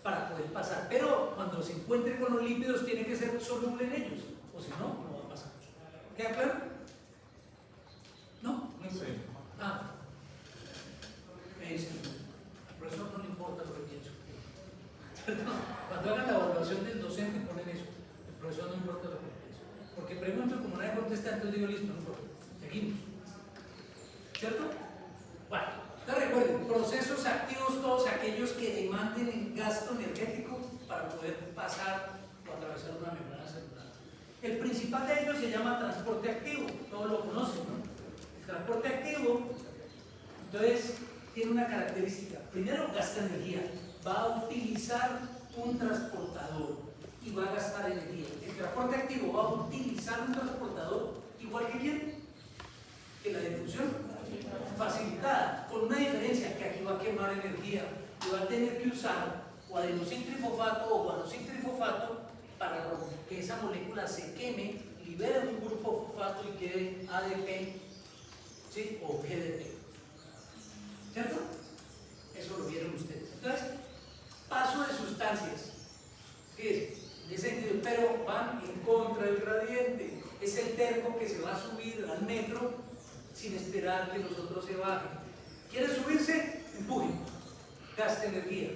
para poder pasar. Pero cuando se encuentre con los lípidos, tiene que ser soluble en ellos, o si no, no va a pasar. ¿Queda claro? ¿No? Sí. Me dicen, al profesor no le importa lo que pienso. Perdón, cuando hagan la evaluación del docente ponen eso, el profesor no importa lo que pienso. Porque pregunto, como nadie contesta, entonces digo, listo, no importa, seguimos. ¿Cierto? Bueno, entonces recuerden, procesos activos todos aquellos que demanden el gasto energético para poder pasar o atravesar una membrana celular. El principal de ellos se llama transporte activo, todos lo conocen, ¿no? El transporte activo, entonces, tiene una característica. Primero, gasta energía. Va a utilizar un transportador. y va a gastar energía. El transporte activo va a utilizar un transportador igual que quién, que la difusión facilitada, con una diferencia, que aquí va a quemar energía y va a tener que usar o adenosíntrifosfato o guanosíntrifosfato para que esa molécula se queme, libere un grupo fosfato y quede ADP, ¿sí? O GDP. ¿Cierto? Eso lo vieron ustedes. Entonces, paso de sustancias. Fíjense, en ese sentido, pero van en contra del gradiente. Es el terco que se va a subir al metro sin esperar que los otros se bajen. ¿Quiere subirse? Empuje, gaste energía.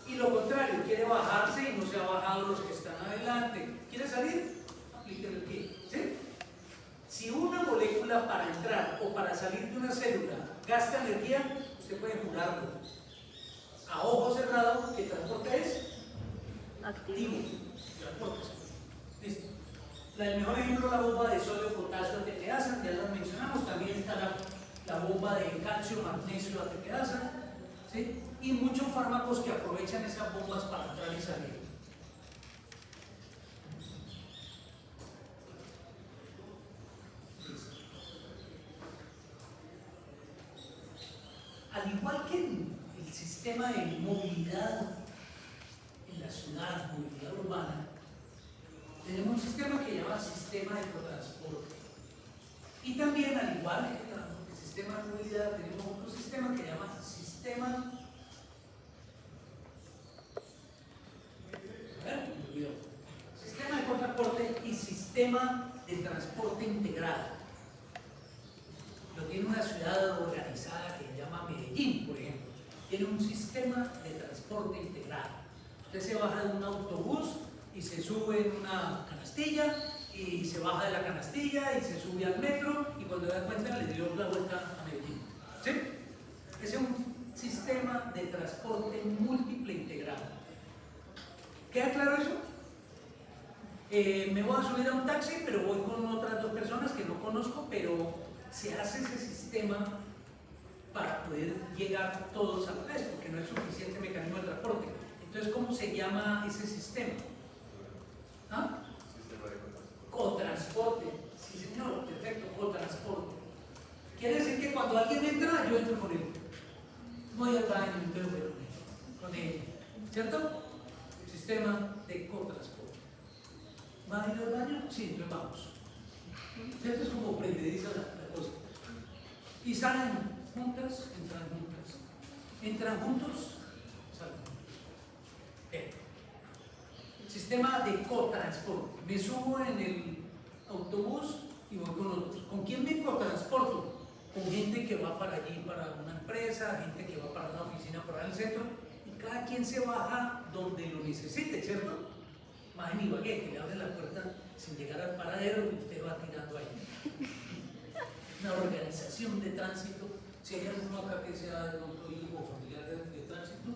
Y lo contrario, quiere bajarse y no se ha bajado los que están adelante. ¿Quiere salir? Aplique energía. ¿Sí? Si una molécula para entrar o para salir de una célula gasta energía, usted puede jurarlo a ojo cerrado que el transporte es activo. Transporte. Listo. El mejor ejemplo es la bomba de sodio, potasio, ATPasa, ya la mencionamos. También está la bomba de calcio, magnesio, ATPasa, ¿sí? Y muchos fármacos que aprovechan esas bombas para entrar y salir. Al igual que en el sistema de movilidad en la ciudad, movilidad urbana, tenemos un sistema que se llama sistema de transporte. Y también, al igual que el sistema de movilidad, tenemos otro sistema que se llama sistema de transporte y sistema de transporte integrado. Lo tiene una ciudad organizada que se llama Medellín, por ejemplo. Tiene un sistema de transporte integrado. Usted se baja de un autobús y se sube en una canastilla y se baja de la canastilla y se sube al metro y cuando da cuenta le dio la vuelta a Medellín. ¿Sí? Ese es un sistema de transporte múltiple integrado. ¿Queda claro eso? Me voy a subir a un taxi, pero voy con otras dos personas que no conozco, pero se hace ese sistema para poder llegar todos a la vez, porque no es suficiente mecanismo de transporte. Entonces, ¿cómo se llama ese sistema? ¿Ah? Sistema de Cotransporte. Sí, señor, perfecto, cotransporte. Quiere decir que cuando alguien entra, yo entro con él. Voy al baño, pero con él. ¿Cierto? El sistema de cotransporte. ¿Va a ir al baño? Sí, entonces vamos. ¿Cierto? Es como prendediza la cosa. Y salen juntas, entran juntas. Entran juntos, salen juntos. Bien. Sistema de cotransporte. Me subo en el autobús y voy con otros. ¿Con quién me cotransporto? Con gente que va para allí, para una empresa, gente que va para una oficina, para el centro, y cada quien se baja donde lo necesite, ¿cierto? Más en Ibagué, que le abren la puerta sin llegar al paradero y usted va tirando ahí. Una organización de tránsito. Si hay alguno acá que sea de otro hijo o familiar de tránsito,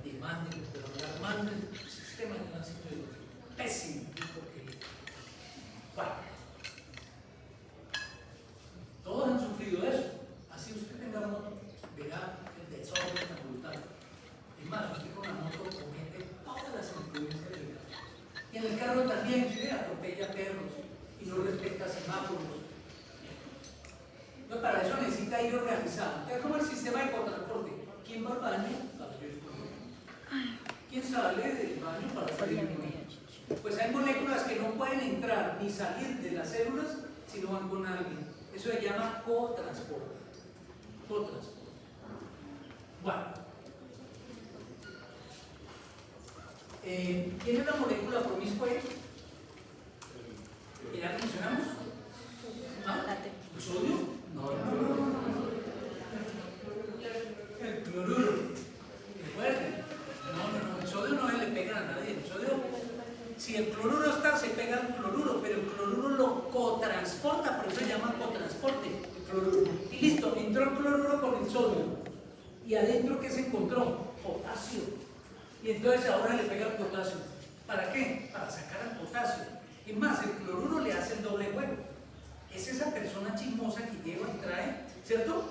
demanden, pero manden el sistema de tránsito es pésimo, porque, bueno, todos han sufrido eso. Así usted tenga moto, verá el desorden brutal. Es más, usted con la moto comete todas las influencias del carro. Y en el carro también se atropella perros y no respeta semáforos. Entonces, para eso necesita ir organizado. Entonces, como el sistema de cotransporte. ¿Quién va al baño? ¿Quién sale del baño para salir del baño? Pues hay moléculas que no pueden entrar ni salir de las células si no van con alguien. Eso se llama cotransporte. Cotransporte. Bueno. ¿Quién es la molécula promiscua? ¿Ya la mencionamos? ¿Ah? ¿El sodio? No, el cloruro. Recuerden. No, el sodio no le pega a nadie. El sodio, si el cloruro está, se pega al cloruro, pero el cloruro lo cotransporta, por eso se llama cotransporte. El cloruro. Y listo, entró el cloruro con el sodio. ¿Y adentro qué se encontró? Potasio. Y entonces ahora le pega el potasio. ¿Para qué? Para sacar el potasio. Es más, el cloruro le hace el doble juego. Es esa persona chismosa que lleva y trae, ¿cierto?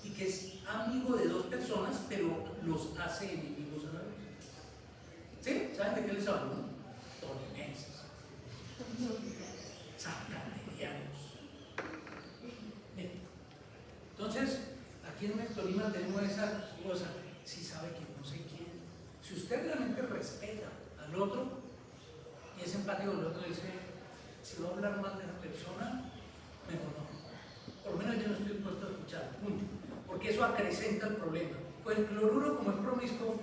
Y que es amigo de dos personas, pero los hace enemigos a la vez. ¿Sí? ¿Saben de qué les hablo, no? torinenses, santandereanos. Bien. Entonces, aquí en el Tolima tenemos esa cosa, si sabe que no sé quién. Si usted realmente respeta al otro y es empático, el otro dice, si va a hablar mal de la persona, mejor no. Por lo menos yo no estoy dispuesto a escuchar, punto. Porque eso acrecenta el problema. Pues el cloruro, como es promiscuo,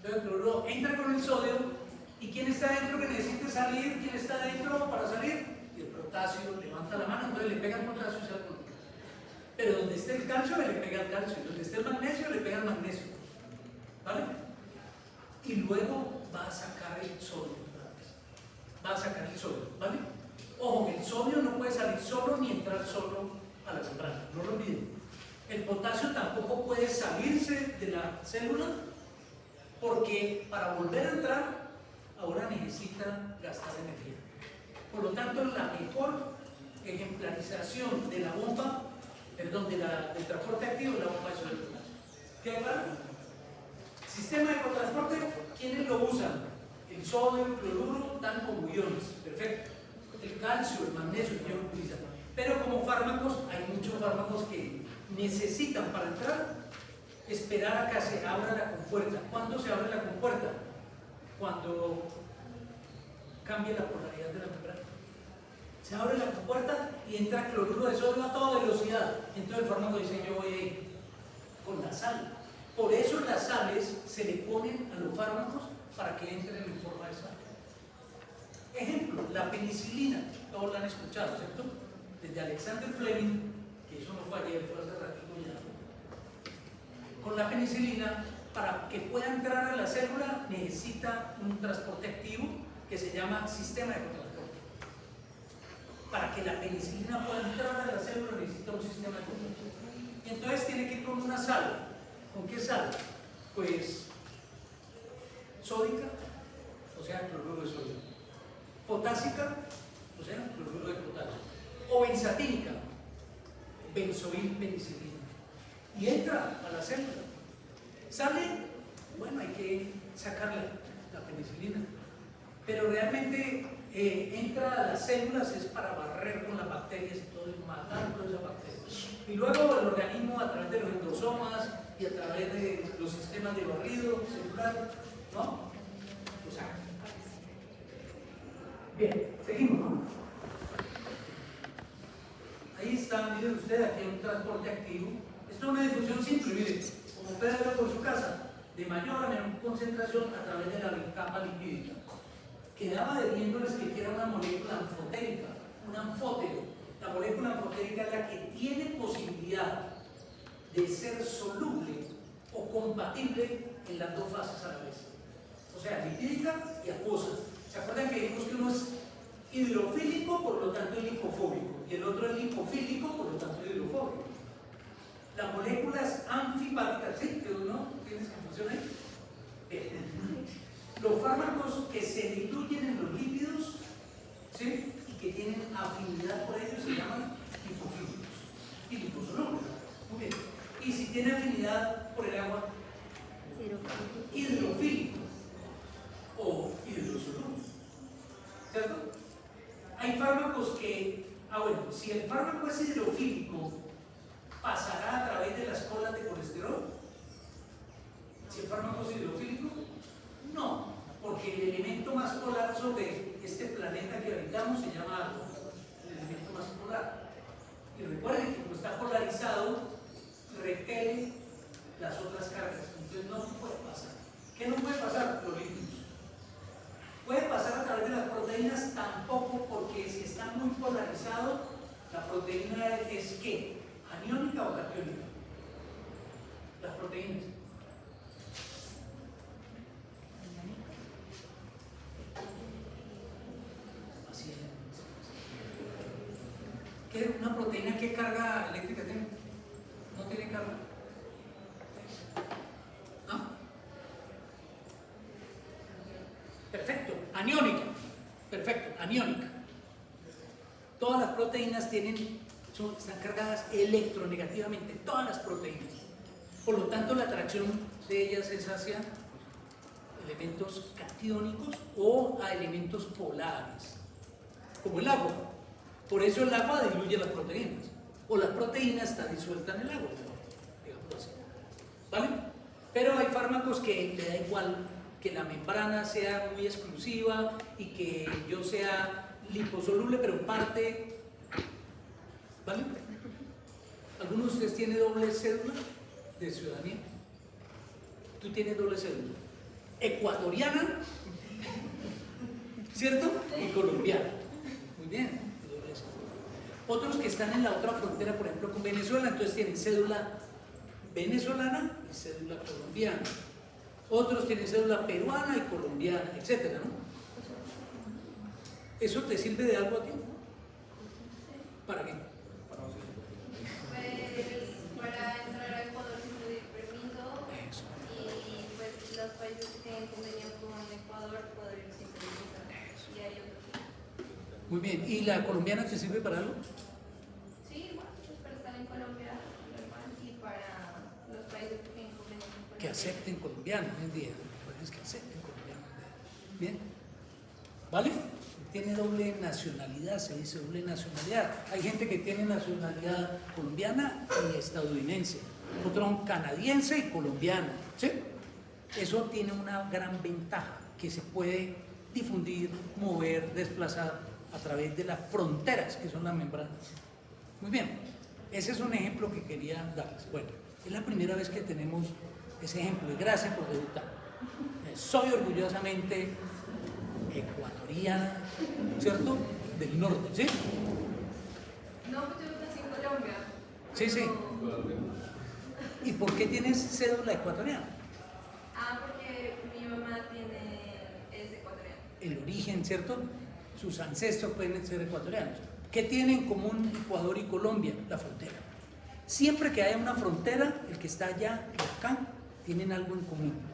el cloruro entra con el sodio, y ¿quién está dentro que necesite salir? ¿Quién está dentro para salir? Y el potasio levanta la mano, entonces le pega el potasio y sale con el potasio. Pero donde esté el calcio, le pega el calcio. Donde esté el magnesio, le pega el magnesio. ¿Vale? Y luego va a sacar el sodio. Va a sacar el sodio, ¿vale? Ojo, el sodio no puede salir solo ni entrar solo a la membrana, no lo olviden. El potasio tampoco puede salirse de la célula porque para volver a entrar ahora necesita gastar energía. Por lo tanto, la mejor ejemplarización de la bomba, perdón, del transporte activo es la bomba de sodio de potasio. ¿Queda claro? Sistema de ecotransporte, ¿quiénes lo usan? El sodio, el cloruro, dan como iones, perfecto. El calcio, el magnesio, el ion utilizan. Pero como fármacos, hay muchos fármacos que necesitan para entrar esperar a que se abra la compuerta. ¿Cuándo se abre la compuerta? Cuando cambia la polaridad de la membrana. Se abre la compuerta y entra cloruro de sodio a toda velocidad. Entonces el fármaco dice, yo voy a ir con la sal. Por eso las sales se le ponen a los fármacos para que entren en forma de sal. Ejemplo, la penicilina, todos la han escuchado, ¿cierto? Desde Alexander Fleming, que eso no fue ayer, fue hace ratito ya. Con la penicilina, para que pueda entrar a la célula, necesita un transporte activo que se llama sistema de ecotransporte. Para que la penicilina pueda entrar a la célula, necesita un sistema de ecotransporte. Y entonces tiene que ir con una sal. ¿Con qué sal? Pues sódica, o sea, cloruro de sodio. Potásica, o sea, cloruro de potasio. O benzatínica, benzoilpenicilina. Y entra a la célula. Sale, bueno, hay que sacarle la penicilina. Pero realmente entra a las células es para barrer con las bacterias y todo, y matar todas esas bacterias. Y luego el organismo, a través de los endosomas y a través de los sistemas de barrido celular, ¿no? Lo saca. Bien, seguimos, ¿no? Ahí está, miren ustedes, aquí hay un transporte activo. Esto es una difusión simple, miren, como ustedes ven por su casa, de mayor a menor concentración a través de la capa lipídica. Quedaba debiéndoles que era una molécula anfotérica, un anfótero. La molécula anfotérica es la que tiene posibilidad de ser soluble o compatible en las dos fases a la vez. O sea, lipídica y acuosa. ¿Se acuerdan que dijimos que uno es hidrofílico, por lo tanto es lipofóbico, y el otro es lipofílico, por lo tanto es hidrofóbico? La molécula es anfipática, ¿sí? ¿No? ¿Tienes confusión ahí? Bien. Los fármacos que se diluyen en los lípidos, ¿sí? Y que tienen afinidad por ellos se llaman lipofílicos y liposolubles. Muy bien. Y si tiene afinidad por el agua, hidrofílico o hidrosoluble. ¿Cierto? Hay fármacos que, bueno, si el fármaco es hidrofílico, pasará a través de las colas de colesterol. Si el fármaco es hidrofílico, no, porque el elemento más polar sobre este planeta que habitamos se llama agua, el elemento más polar. Y recuerden que como está polarizado, repele las otras cargas, entonces no puede pasar. ¿Qué no puede pasar? Los lípidos. Puede pasar a través de las proteínas tampoco, porque si está muy polarizado, la proteína es ¿qué? ¿Aniónica o catiónica? Las proteínas. Así es. ¿Qué? ¿Una proteína qué carga eléctrica tiene? ¿No tiene carga? ¿No? Perfecto, aniónica. Perfecto, aniónica. Todas las proteínas están cargadas electronegativamente, todas las proteínas. Por lo tanto, la atracción de ellas es hacia elementos catiónicos o a elementos polares, como el agua. Por eso el agua diluye las proteínas, o la proteína está disuelta en el agua, digámoslo así. ¿Vale? Pero hay fármacos que le da igual que la membrana sea muy exclusiva y que yo sea liposoluble, pero parte. ¿Vale? ¿Alguno de ustedes tiene doble cédula de ciudadanía? Tú tienes doble cédula. Ecuatoriana, ¿cierto? Y colombiana. Muy bien. Doble cédula. Otros que están en la otra frontera, por ejemplo, con Venezuela, entonces tienen cédula venezolana y cédula colombiana. Otros tienen cédula peruana y colombiana, etcétera, ¿no? ¿Eso te sirve de algo a ti? ¿Para qué? Pues para entrar a Ecuador sin pedir permiso. Eso. Y pues los países que tienen convenio con Ecuador poder ir sin permiso. Y hay otros. Muy bien. ¿Y la colombiana te sirve para algo? Sí, bueno, pues para estar en Colombia normal y para los países que tienen convenio con Colombia. Que acepten colombiano hoy en día. Pues que acepten colombiano. Bien. ¿Vale? Tiene doble nacionalidad, se dice doble nacionalidad. Hay gente que tiene nacionalidad colombiana y estadounidense, otro canadiense y colombiano. ¿Sí? Eso tiene una gran ventaja, que se puede difundir, mover, desplazar a través de las fronteras, que son las membranas. Muy bien, ese es un ejemplo que quería darles. Bueno, es la primera vez que tenemos ese ejemplo y gracias por debutar. Soy orgullosamente ecuatoriana, ¿cierto? Del norte, ¿sí? No, pues yo nací en Colombia. Sí, sí. ¿Y por qué tienes cédula ecuatoriana? Porque mi mamá es ecuatoriana. El origen, ¿cierto? Sus ancestros pueden ser ecuatorianos. ¿Qué tienen en común Ecuador y Colombia? La frontera. Siempre que haya una frontera, el que está allá y acá tienen algo en común.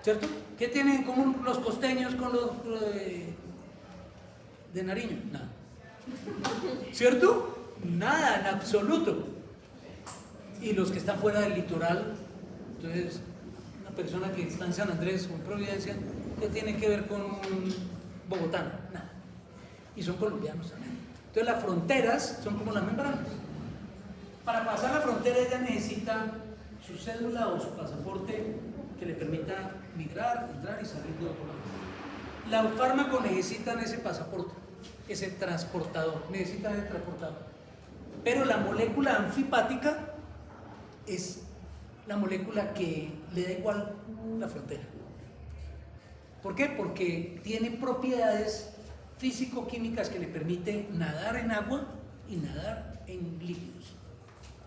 ¿Cierto? ¿Qué tienen en común los costeños con los de Nariño? Nada. ¿Cierto? Nada, en absoluto. Y los que están fuera del litoral, entonces, una persona que está en San Andrés o en Providencia, ¿qué tiene que ver con un bogotano? Nada. Y son colombianos también. Entonces las fronteras son como las membranas. Para pasar la frontera ella necesita su cédula o su pasaporte que le permita migrar, entrar y salir de otro lado. Los fármacos necesitan ese pasaporte, ese transportador, necesitan el transportador. Pero la molécula anfipática es la molécula que le da igual la frontera. ¿Por qué? Porque tiene propiedades físico-químicas que le permiten nadar en agua y nadar en líquidos.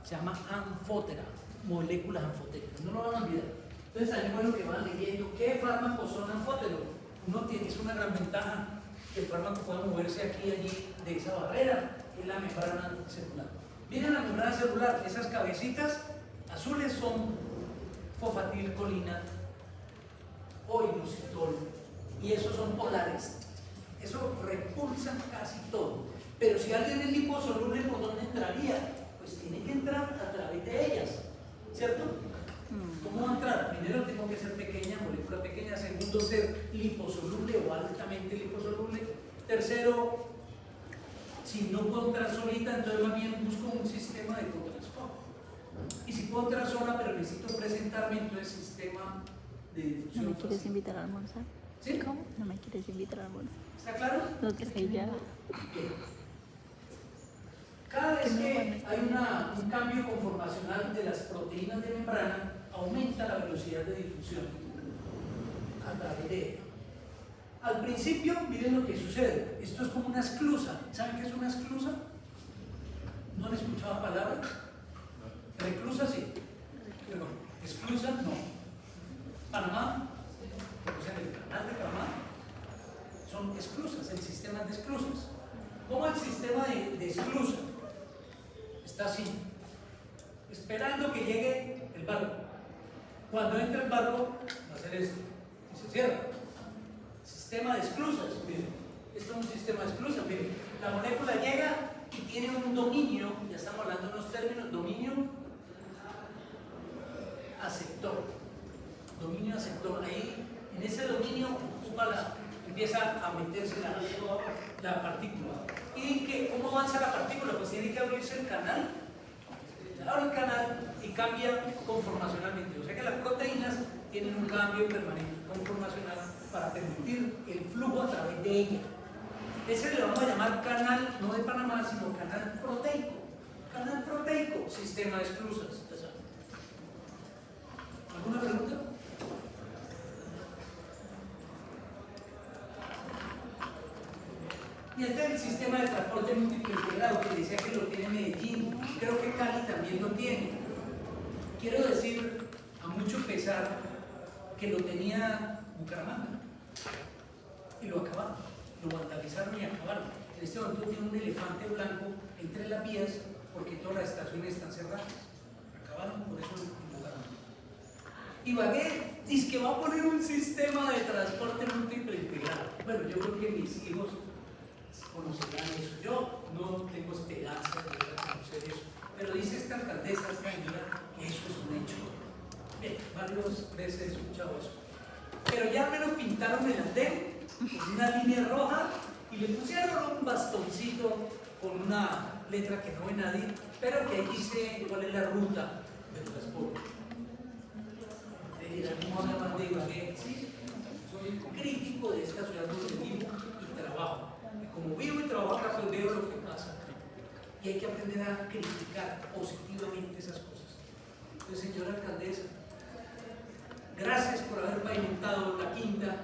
Se llama anfótera, moléculas anfotéricas. No lo van a olvidar. Entonces, ahí bueno que van leyendo qué fármacos son anfóteros. Uno tiene, es una gran ventaja que el fármaco pueda moverse aquí y allí de esa barrera, que es la membrana celular. Miren la membrana celular, esas cabecitas azules son fosfatilcolina o inositol, y esos son polares. Eso repulsan casi todo. Pero si alguien es liposoluble, ¿por dónde entraría? Pues tiene que entrar a través de ellas, ¿cierto? ¿Cómo va a entrar? Primero tengo que ser pequeña, molécula pequeña. Segundo, ser liposoluble o altamente liposoluble. Tercero, si no puedo entrar solita, entonces más bien busco un sistema de cotransporte. Y si puedo entrar sola, pero necesito presentarme, entonces sistema de difusión. ¿No me quieres invitar a almorzar? ¿Sí? ¿Cómo? ¿No me quieres invitar a almorzar? ¿Está claro? No, que sí, ya. Cada vez que hay un cambio conformacional de las proteínas de membrana, aumenta la velocidad de difusión a través de ella. Al principio, miren lo que sucede. Esto es como una esclusa. ¿Saben qué es una esclusa? ¿No han escuchado la palabra? Reclusa sí. Pero esclusa no. Panamá, ¿conocen el canal de Panamá? Son esclusas, el sistema de esclusas. ¿Cómo el sistema de esclusa? Está así, esperando que llegue el barco. Cuando entre el barco, va a ser esto, y se cierra. Sistema de esclusas, miren. Esto es un sistema de esclusas, miren. La molécula llega y tiene un dominio, ya estamos hablando de unos términos, dominio aceptor. dominio aceptor, ahí en ese dominio empieza a meterse la partícula. ¿Y cómo avanza la partícula? Pues tiene que abrirse el canal. Se abre el canal y cambia conformacionalmente. O sea que las proteínas tienen un cambio permanente conformacional para permitir el flujo a través de ella. Ese le vamos a llamar canal, no de Panamá, sino canal proteico. Canal proteico, sistema de esclusas. ¿Alguna pregunta? Y este es el sistema de transporte múltiple integrado que decía que lo tiene Medellín. Creo que Cali también lo tiene. Quiero decir, a mucho pesar, que lo tenía Bucaramanga. Y lo acabaron. Lo vandalizaron y acabaron. En este momento tiene un elefante blanco entre las vías porque todas las estaciones están cerradas. Acabaron por eso en Bucaramanga. Ibagué dice que va a poner un sistema de transporte múltiple integrado. Bueno, yo creo que mis hijos conocerán eso. Yo no tengo esperanza de llegar a conocer eso. Pero dice esta alcaldesa, esta señora, que eso es un hecho. Varias veces he escuchado eso. Pero ya me lo pintaron el andén con una línea roja y le pusieron un bastoncito con una letra que no ve nadie, pero que ahí dice cuál es la ruta del transporte. ¿Cómo habla más de Ibagué? Sí, soy crítico de esta ciudad donde vivo y trabajo. Y como vivo y trabajo acá, pues veo lo que pasa. Y hay que aprender a criticar positivamente esas cosas. Entonces, señora alcaldesa, gracias por haber pavimentado la quinta,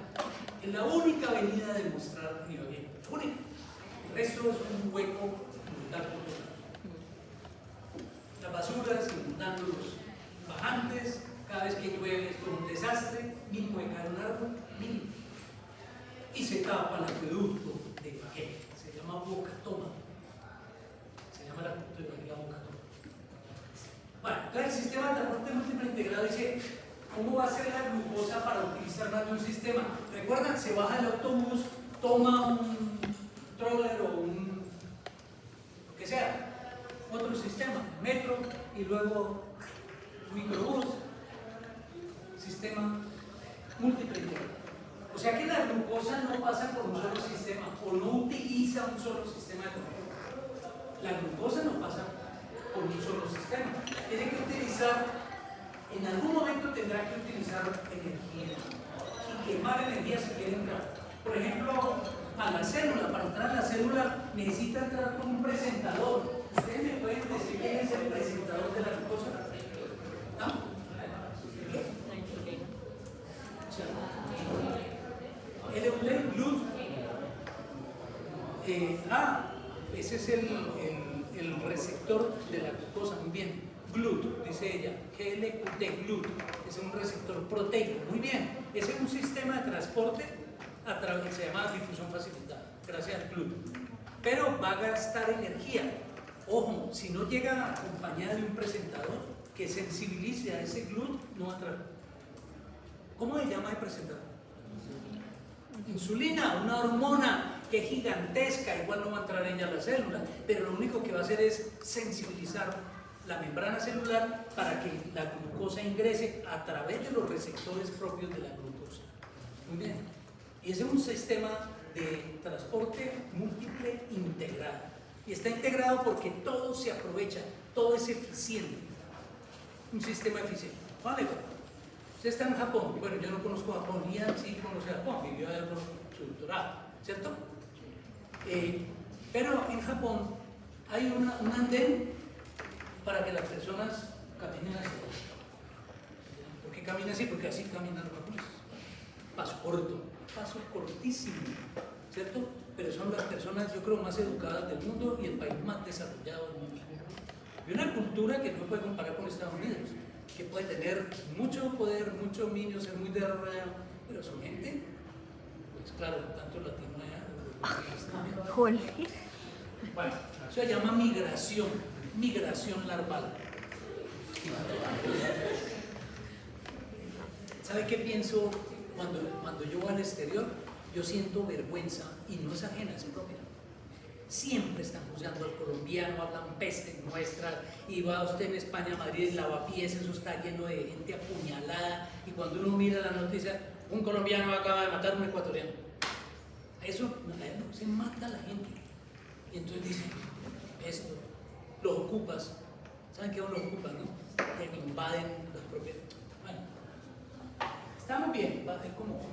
que es la única avenida de mostrar Ibagué. Única. El resto es un hueco brutal por todos lados. Las basuras inundando los bajantes, cada vez que llueve esto es un desastre, mínimo de caer un árbol, mínimo. Y se tapa el acueducto de Ibagué, se llama Boca Toma. Se llama la Boca Toma. Bueno, entonces el sistema de transporte múltiple integrado dice, ¿cómo va a ser la glucosa para utilizar más de un sistema? Recuerdan, se baja el autobús, toma un troller o lo que sea, otro sistema, metro y luego microbús, sistema múltiple integrado. O sea que la glucosa no pasa por un solo sistema o no utiliza un solo sistema de transporte. La glucosa no pasa por un solo sistema. Tiene que utilizar, en algún momento tendrá que utilizar energía y quemar energía si quiere entrar. Por ejemplo, a la célula, para entrar a la célula necesita entrar con un presentador. ¿Ustedes me pueden decir quién es el presentador de la glucosa? ¿No? El GLUT. Ese es el receptor de la glucosa. Muy bien. GLUT, dice ella. GLUT, GLUT. Es un receptor proteico. Muy bien. Ese es un sistema de transporte a través, se llama difusión facilitada, gracias al GLUT. Pero va a gastar energía. Ojo, si no llega acompañada de un presentador que sensibilice a ese GLUT, no va a entrar. ¿Cómo se llama el presentador? Insulina, una hormona que es gigantesca, igual no va a entrar ella a la célula, pero lo único que va a hacer es sensibilizar la membrana celular para que la glucosa ingrese a través de los receptores propios de la glucosa. Muy bien. Y ese es un sistema de transporte múltiple integrado. Y está integrado porque todo se aprovecha, todo es eficiente. Un sistema eficiente. ¿Vale? Usted está en Japón. Bueno, yo no conozco Japón. Ian sí conoce Japón, vivió allá por su doctorado, ¿cierto? Pero en Japón hay un andén para que las personas caminen así. ¿Por qué caminan así? Porque así caminan los japoneses. Paso corto, paso cortísimo, ¿cierto? Pero son las personas, yo creo, más educadas del mundo y el país más desarrollado del mundo. Y una cultura que no puede comparar con Estados Unidos, que puede tener mucho poder, mucho dominio, ser muy desarrollado, pero son gente, pues claro, tanto latino allá. Jolín. Bueno, eso se llama migración larval. ¿Sabe qué pienso cuando yo voy al exterior? Yo siento vergüenza y no es ajena, es propia. Siempre están juzgando al colombiano, hablan peste nuestra, y va usted en España, Madrid, Lavapiés, eso está lleno de gente apuñalada, y cuando uno mira la noticia, un colombiano acaba de matar a un ecuatoriano. Eso no se mata a la gente. Y entonces dicen, esto, los ocupas, ¿saben qué son los ocupas, no? Que invaden las propiedades. Bueno, estamos bien, es como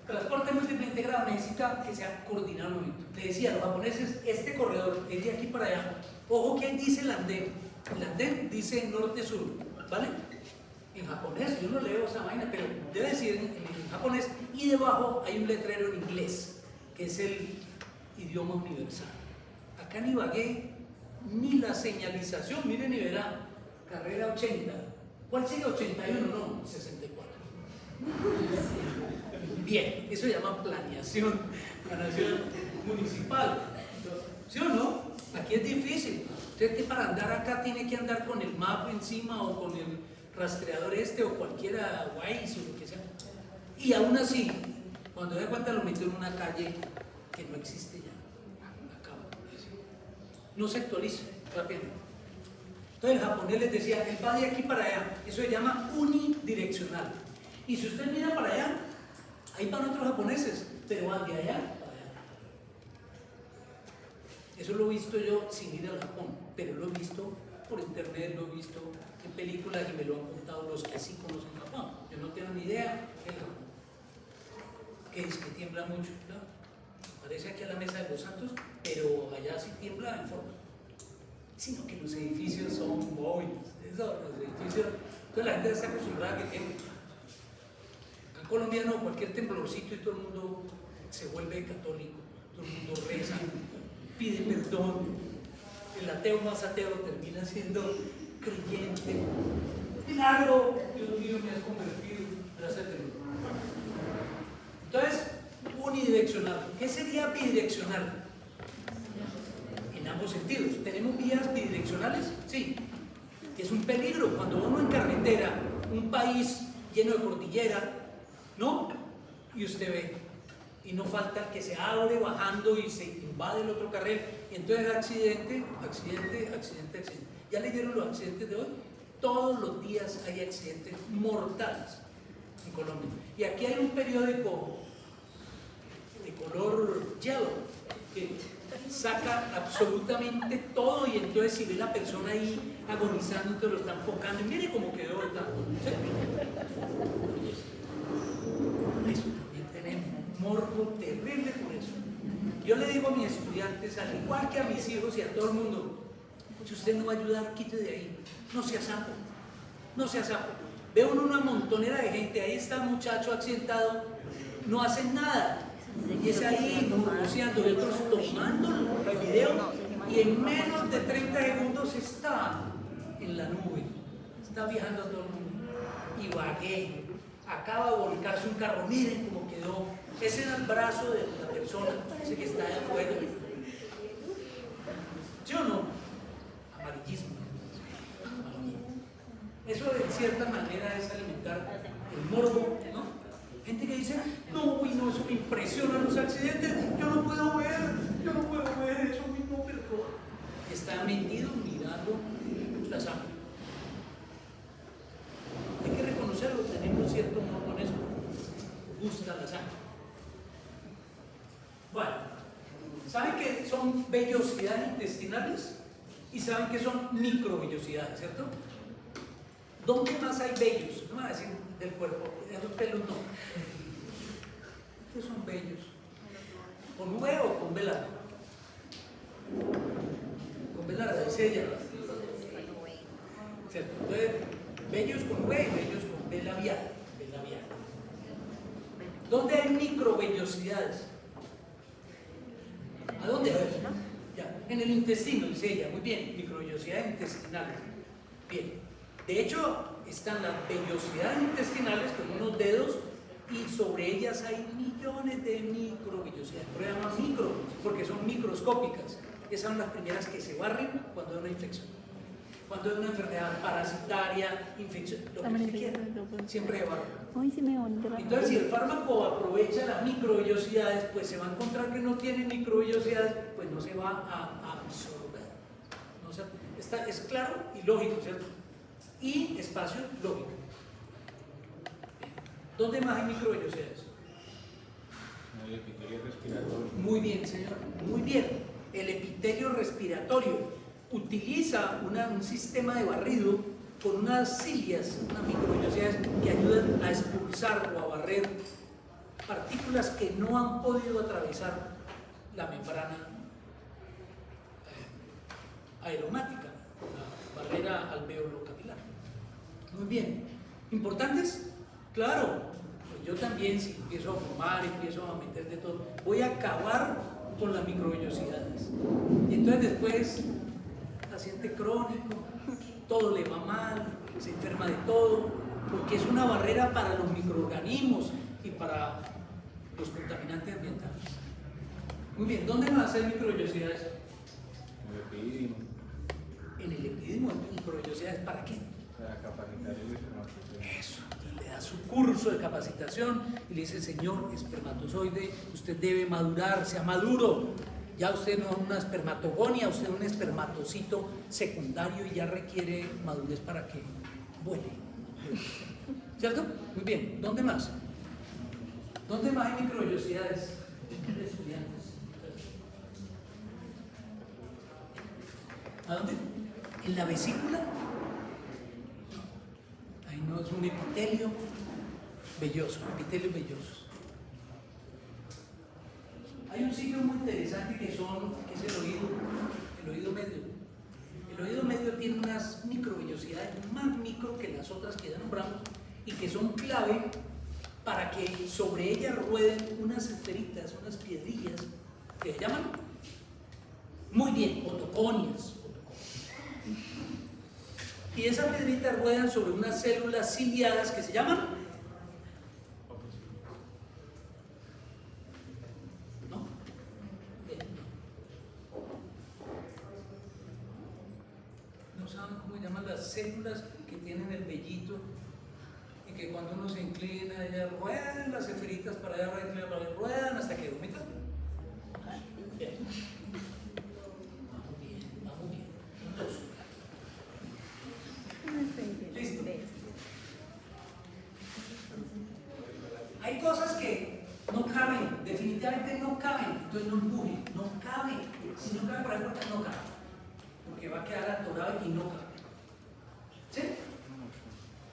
transporte múltiple integrado necesita que sea coordinado un momento. Le decía a los japoneses, este corredor es de aquí para allá. Ojo que ahí dice el andén. El andén dice norte-sur, ¿vale? En japonés, yo no leo esa vaina, pero debe decir en japonés, y debajo hay un letrero en inglés, que es el idioma universal. Acá en Ibagué, ni la señalización, miren y verá, carrera 80. ¿Cuál sigue? 81, no, 64. Bien, eso se llama planeación municipal. ¿Sí o no? Aquí es difícil. Usted que para andar acá tiene que andar con el mapa encima o con el rastreador o cualquiera Waze o lo que sea. Y aún así, cuando se da cuenta lo metió en una calle que no existe ya. Acaba. No se actualiza rápidamente. Entonces el japonés les decía, él va de aquí para allá. Eso se llama unidireccional. Y si usted mira para allá, ahí van otros japoneses, pero van de allá para allá. Eso lo he visto yo sin ir al Japón, pero lo he visto por internet, lo he visto en películas y me lo han contado los que sí conocen Japón. Yo no tengo ni idea qué es Japón. Que es que tiembla mucho, ¿no? Parece aquí a la mesa de los santos, pero allá sí tiembla en forma. Sino que los edificios son móviles, eso, los edificios. Entonces la gente está acostumbrada a que tiene. En colombiano cualquier temblorcito y todo el mundo se vuelve católico, todo el mundo reza, pide perdón. El ateo más ateo termina siendo creyente. Milagro, Dios mío, me has convertido. Gracias a Dios. Entonces, unidireccional. ¿Qué sería bidireccional? En ambos sentidos. ¿Tenemos vías bidireccionales? Sí. Es un peligro cuando uno en carretera, un país lleno de cordillera, ¿no? Y usted ve, y no falta el que se abre bajando y se invade el otro carril, y entonces accidente. ¿Ya leyeron los accidentes de hoy? Todos los días hay accidentes mortales en Colombia. Y aquí hay un periódico de color yellow que saca absolutamente todo, y entonces si ve la persona ahí agonizando, entonces lo están enfocando, y mire cómo quedó, ¿verdad? ¿Sí? Eso también tenemos morbo terrible por eso. Yo le digo a mis estudiantes, al igual que a mis hijos y a todo el mundo, si usted no va a ayudar, quite de ahí, no sea sapo, no sea sapo. Ve uno una montonera de gente, ahí está el muchacho accidentado, no hacen nada, y es ahí negociando, y otros tomando el video, y en menos de 30 segundos está en la nube, está viajando a todo el mundo. Ibagué, acaba de volcarse un carro, miren cómo quedó, ese era el brazo de la persona, ese que está de afuera. ¿Sí o no? Amarillismo. Eso de cierta manera es alimentar el morbo, ¿no? Gente que dice, no, uy, no, eso me impresiona los accidentes, yo no puedo ver eso, uy, no, pero está metido mirando la sangre. Hay que reconocerlo, tenemos cierto morbo en eso, gusta la sangre. Bueno, ¿saben que son vellosidades intestinales? Y saben que son microvellosidades, ¿cierto? ¿Dónde más hay vellos? No me van a decir del cuerpo, de los pelos no. ¿Qué son vellos? ¿Con V o con velar? Con velar, dice ella. ¿Cierto? Entonces, vellos con V y vellos con V labial. ¿Dónde hay microvellosidades? ¿A dónde? A ver. Ya, en el intestino, dice ella. Muy bien, microvellosidades intestinales. Bien. De hecho, están las vellosidades intestinales con unos dedos, y sobre ellas hay millones de microvellosidades. Por eso se llaman micro, porque son microscópicas. Esas son las primeras que se barren cuando hay una infección. Cuando es una enfermedad parasitaria, infección, lo que usted quiera, siempre de barrera. Hoy sí me van a Entonces, si el fármaco aprovecha las microvellosidades, pues se va a encontrar que no tiene microvellosidades, pues no se va a absorber. No se- es claro y lógico, ¿cierto? Y espacio lógico. ¿Dónde más hay microvellosidades? En el epitelio respiratorio. Muy bien, señor, muy bien. El epitelio respiratorio utiliza un sistema de barrido con unas cilias, unas microvellosidades que ayudan a expulsar o a barrer partículas que no han podido atravesar la membrana aeromática, la barrera alveolo-capilar. Muy bien. ¿Importantes? Claro. Pues yo también, si empiezo a fumar, empiezo a meter de todo, voy a acabar con las microvellosidades. Y entonces después, paciente crónico, todo le va mal, se enferma de todo, porque es una barrera para los microorganismos y para los contaminantes ambientales. Muy bien, ¿dónde van a ser microvellosidades? En el epidídimo. En el epidídimo, microvellosidades, ¿para qué? Para capacitar el espermatozoide. Eso, entonces le da su curso de capacitación y le dice, señor espermatozoide, usted debe madurar, sea maduro. Ya usted no es una espermatogonia, usted es un espermatocito secundario y ya requiere madurez para que vuele. ¿Cierto? Muy bien. ¿Dónde más? ¿Dónde más hay microvellosidades de estudiantes? ¿A dónde? ¿En la vesícula? Ahí no, es un epitelio velloso, epitelio velloso. Hay un sitio muy interesante que es el oído medio. El oído medio tiene unas microvellosidades más micro que las otras que ya nombramos y que son clave para que sobre ellas rueden unas esferitas, unas piedrillas que se llaman, muy bien, otoconias. Y esas piedritas ruedan sobre unas células ciliadas que se llaman, ¿no? ¿No saben cómo llaman las células que tienen el vellito y que cuando uno se inclina, ellas ruedan las esferitas para allá, ruedan hasta que vomitan? Bien. Vamos bien, vamos bien. Entonces, listo. Hay cosas que no caben, definitivamente no caben, entonces no empujen, no caben. Si no cabe por ahí, no cabe, porque va a quedar atorado y no cabe. ¿Sí?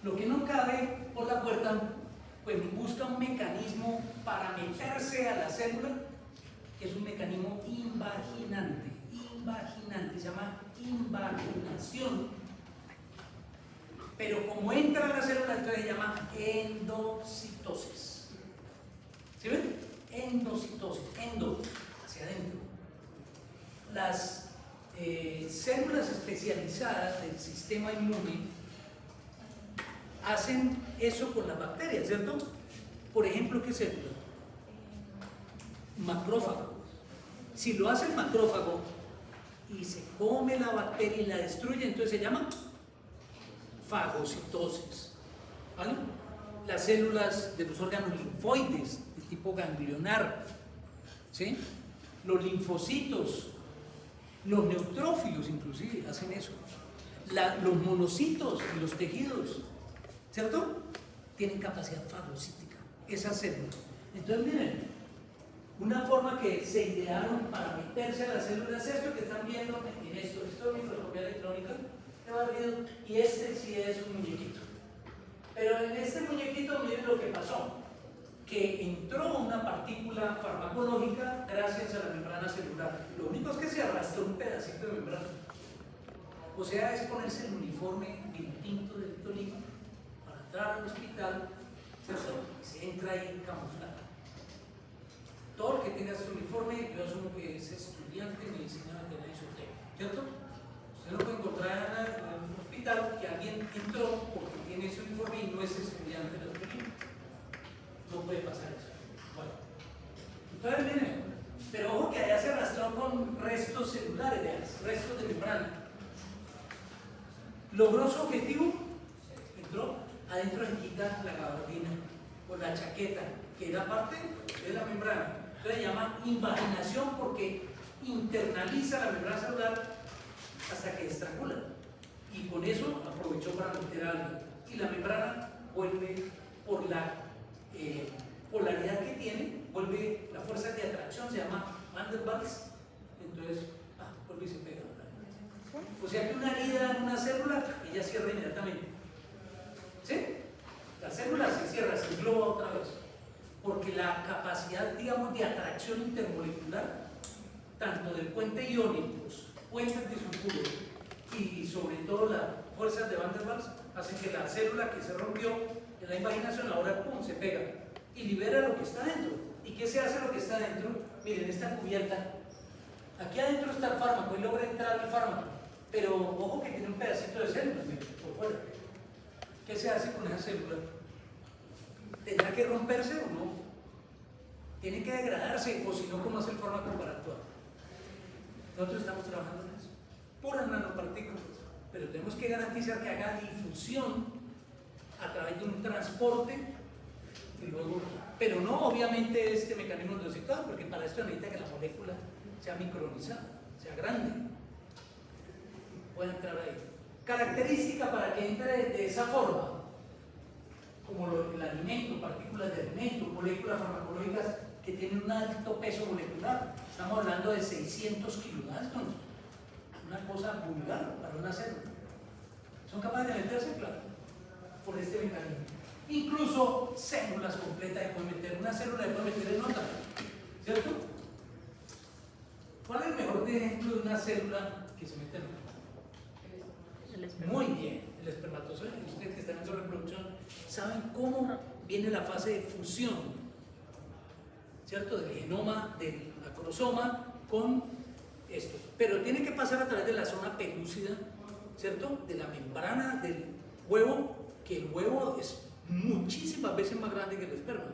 Lo que no cabe por la puerta, pues busca un mecanismo para meterse a la célula, que es un mecanismo invaginante, se llama invaginación. Pero como entra a la célula, entonces se llama endocitosis. ¿Sí ven? Endocitosis, endo, hacia adentro. Las células especializadas del sistema inmune hacen eso con las bacterias, ¿cierto? Por ejemplo, ¿qué célula? Macrófago. Si lo hace el macrófago y se come la bacteria y la destruye, entonces se llama fagocitosis. ¿Vale? Las células de los órganos linfoides de tipo ganglionar, ¿sí? Los linfocitos, los neutrófilos inclusive hacen eso. Los monocitos y los tejidos, ¿cierto? Tienen capacidad fagocítica, esas células. Entonces miren, una forma que se idearon para meterse a las células es esto que están viendo en esto es microscopía electrónica, y este sí es un muñequito. Pero en este muñequito miren lo que pasó, que entró una partícula farmacológica gracias a la membrana celular. Lo único es que se arrastró un pedacito de membrana. O sea, es ponerse el uniforme distinto del Tolima para entrar al hospital, ¿cierto? Y se entra ahí camuflado. Todo el que tenga su uniforme, yo asumo que es estudiante de medicina veterinaria y zootecnia, ¿cierto? Usted no puede encontrar en un hospital que alguien entró porque tiene ese uniforme y no es estudiante de la Tolima. No puede pasar eso. Bueno, entonces miren, pero ojo que allá se arrastró con restos celulares, restos de membrana. logró su objetivo, entró, adentro se quita la gabardina o la chaqueta, que era parte de la membrana. Entonces se llama invaginación porque internaliza la membrana celular hasta que estrangula. Y con eso aprovechó para meter algo. Y la membrana vuelve por la polaridad que tiene, vuelve la fuerza de atracción, se llama Van der Waals. Entonces, vuelve y se pega. O sea que una herida en una célula, ella cierra inmediatamente. ¿Sí? La célula se cierra, se engloba otra vez. Porque la capacidad, digamos, de atracción intermolecular, tanto del puente iónicos, puentes de sulfuro y sobre todo las fuerzas de Van der Waals, hacen que la célula que se rompió en la invaginación ahora pum, se pega y libera lo que está dentro. ¿Y qué se hace lo que está dentro? Miren, esta cubierta, aquí adentro está el fármaco y logra entrar el fármaco, pero ojo que tiene un pedacito de célula por fuera. ¿Qué se hace con esa célula? ¿Tendrá que romperse o no? Tiene que degradarse, o si no, ¿cómo hace el fármaco para actuar? Nosotros estamos trabajando en eso, puras nanopartículas, pero tenemos que garantizar que haga difusión a través de un transporte y luego, pero no obviamente este mecanismo endocitado, porque para esto necesita que la molécula sea micronizada, sea grande, pueda entrar ahí. Característica para que entre de esa forma, como el alimento, partículas de alimento, moléculas farmacológicas que tienen un alto peso molecular. Estamos hablando de 600 kilodaltons, una cosa vulgar para una célula. Son capaces de meterse, claro, por este mecanismo. Incluso células completas que pueden meter, una célula que puede meter en otra, ¿cierto? ¿Cuál es el mejor ejemplo de una célula que se mete en otra? Muy bien, el espermatozoide. Ustedes que están en su reproducción saben cómo viene la fase de fusión, ¿cierto? Del genoma, del acrosoma con esto. Pero tiene que pasar a través de la zona pelúcida, ¿cierto? De la membrana del huevo, que el huevo es muchísimas veces más grande que el esperma.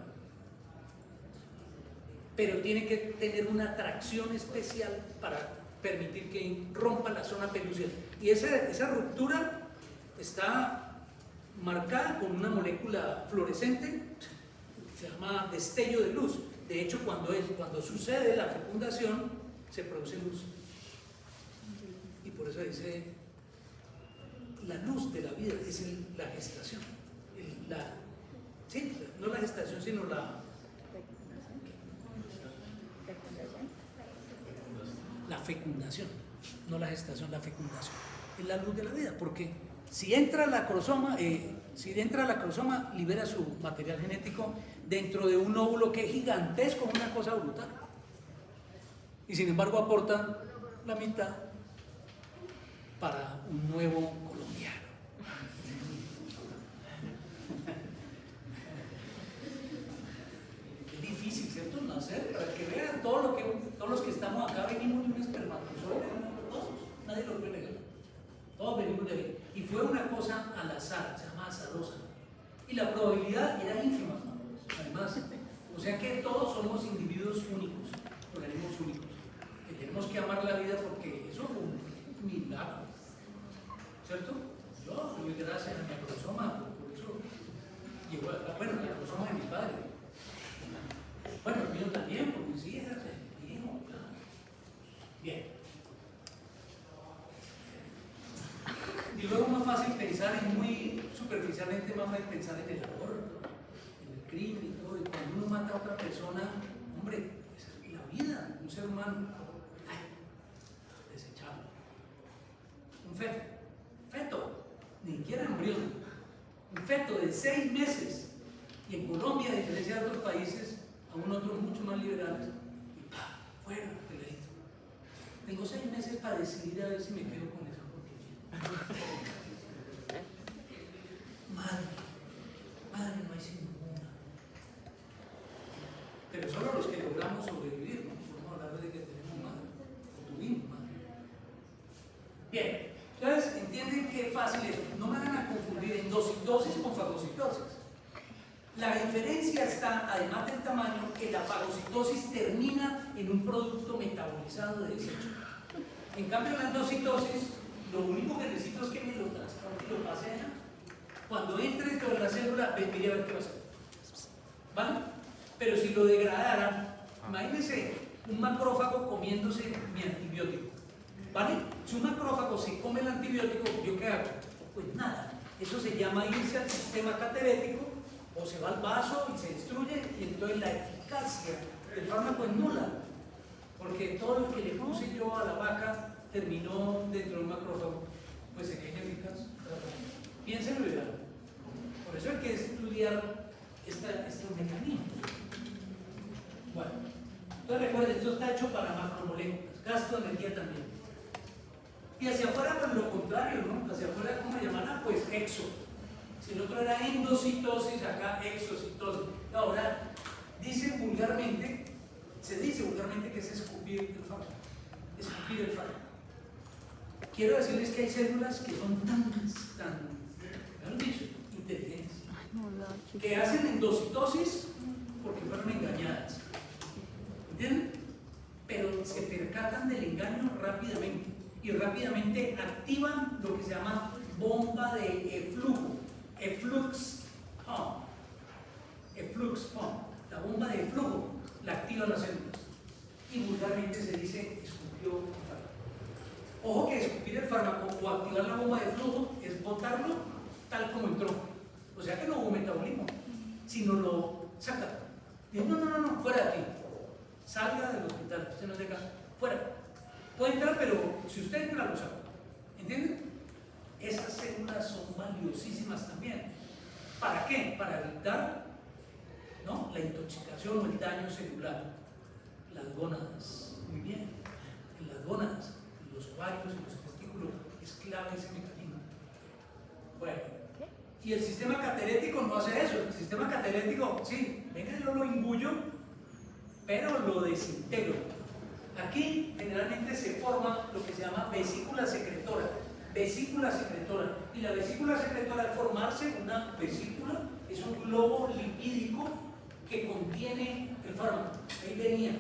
Pero tiene que tener una atracción especial para permitir que rompa la zona pelúcida. Y esa ruptura está marcada con una molécula fluorescente, se llama destello de luz. De hecho, cuando sucede la fecundación, se produce luz. Y por eso dice, la luz de la vida es la gestación. Sí, no la gestación, sino la fecundación, no la gestación, la fecundación. Es la luz de la vida, porque si entra la acrosoma, libera su material genético dentro de un óvulo que es gigantesco, una cosa brutal. Y sin embargo aporta la mitad para un nuevo colombiano. Es difícil, ¿cierto? Nacer, para que vean todos los que estamos acá venimos de un espermatozoide, todos, nadie lo puede negar. Todos venimos de ahí. Y fue una cosa al azar, se llama azarosa. Y la probabilidad era ínfima, además. O sea que todos somos individuos únicos, organismos únicos. Que tenemos que amar la vida porque eso fue un milagro. ¿Cierto? Yo doy gracias a mi acrosoma, por eso llegó acá. Bueno, el acrosoma de mi padre. Bueno, el mío también, por mis hijas, mi hijo, claro. Bien. Y luego es más fácil pensar, es muy superficialmente más fácil pensar en el aborto, en el crimen y todo. Y cuando uno mata a otra persona, hombre, esa es la vida, un ser humano, desechable. Un feto, ni siquiera embrión, un feto de 6 meses. Y en Colombia, a diferencia de otros países, aún otros mucho más liberales, y fuera, peladito. Tengo 6 meses para decidir a ver si me quedo con esa porquería. Madre, no hay sin ninguna. Pero solo los que logramos sobrevivir, no podemos hablar de que tenemos madre, o tuvimos madre. Bien, entonces entienden qué fácil es. No me van a confundir endocitosis con fagocitosis. La diferencia está, además del tamaño, que la fagocitosis termina en un producto metabolizado de desecho. En cambio, la endocitosis lo único que necesito es que me lo transporte y lo pase allá. Cuando entre dentro de la célula, mire a ver qué va a hacer. ¿Vale? Pero si lo degradara, imagínense un macrófago comiéndose mi antibiótico. ¿Vale? Si un macrófago se come el antibiótico, ¿yo qué hago? Pues nada. Eso se llama irse al sistema caterético, o se va al vaso y se destruye, y entonces la eficacia del fármaco es nula. Porque todo lo que le puse yo a la vaca terminó dentro de un macrófago, pues sería ineficaz. Piénsenlo y vean. Por eso hay que estudiar estos mecanismos. Bueno, entonces recuerden, esto está hecho para macromoléculas, gasto de energía también. Y hacia afuera, pues lo contrario, ¿no? Hacia afuera, ¿cómo llamará? Pues exo. Si el otro era endocitosis, acá exocitosis. Ahora, se dice vulgarmente que es escupir el fármaco. Escupir el fármaco. Quiero decirles que hay células que son mejor dicho, inteligentes, que hacen endocitosis porque fueron engañadas. ¿Entienden? Pero se percatan del engaño rápidamente y rápidamente activan lo que se llama bomba de eflujo, efflux pump, la bomba de flujo la activan las células y vulgarmente se dice escupió el fármaco. Ojo que escupir el fármaco o activar la bomba de flujo es botarlo tal como entró, o sea que no hubo metabolismo, sino lo saca. Dice, no, fuera de aquí, salga del hospital, usted no se casa, fuera. Puede entrar, pero si usted entra, lo saca. ¿Entienden? Esas células son valiosísimas también. ¿Para qué? Para evitar, ¿no?, la intoxicación o el daño celular. Las gónadas, muy bien. En las gónadas, los ovarios y los testículos, es clave ese mecanismo. Bueno, y el sistema caterético no hace eso. El sistema caterético, sí, venga, yo lo imbuyo, pero lo desintegro. Aquí generalmente se forma lo que se llama vesícula secretora. Vesícula secretora. Y la vesícula secretora, al formarse una vesícula, es un globo lipídico que contiene el fármaco. Ahí venía.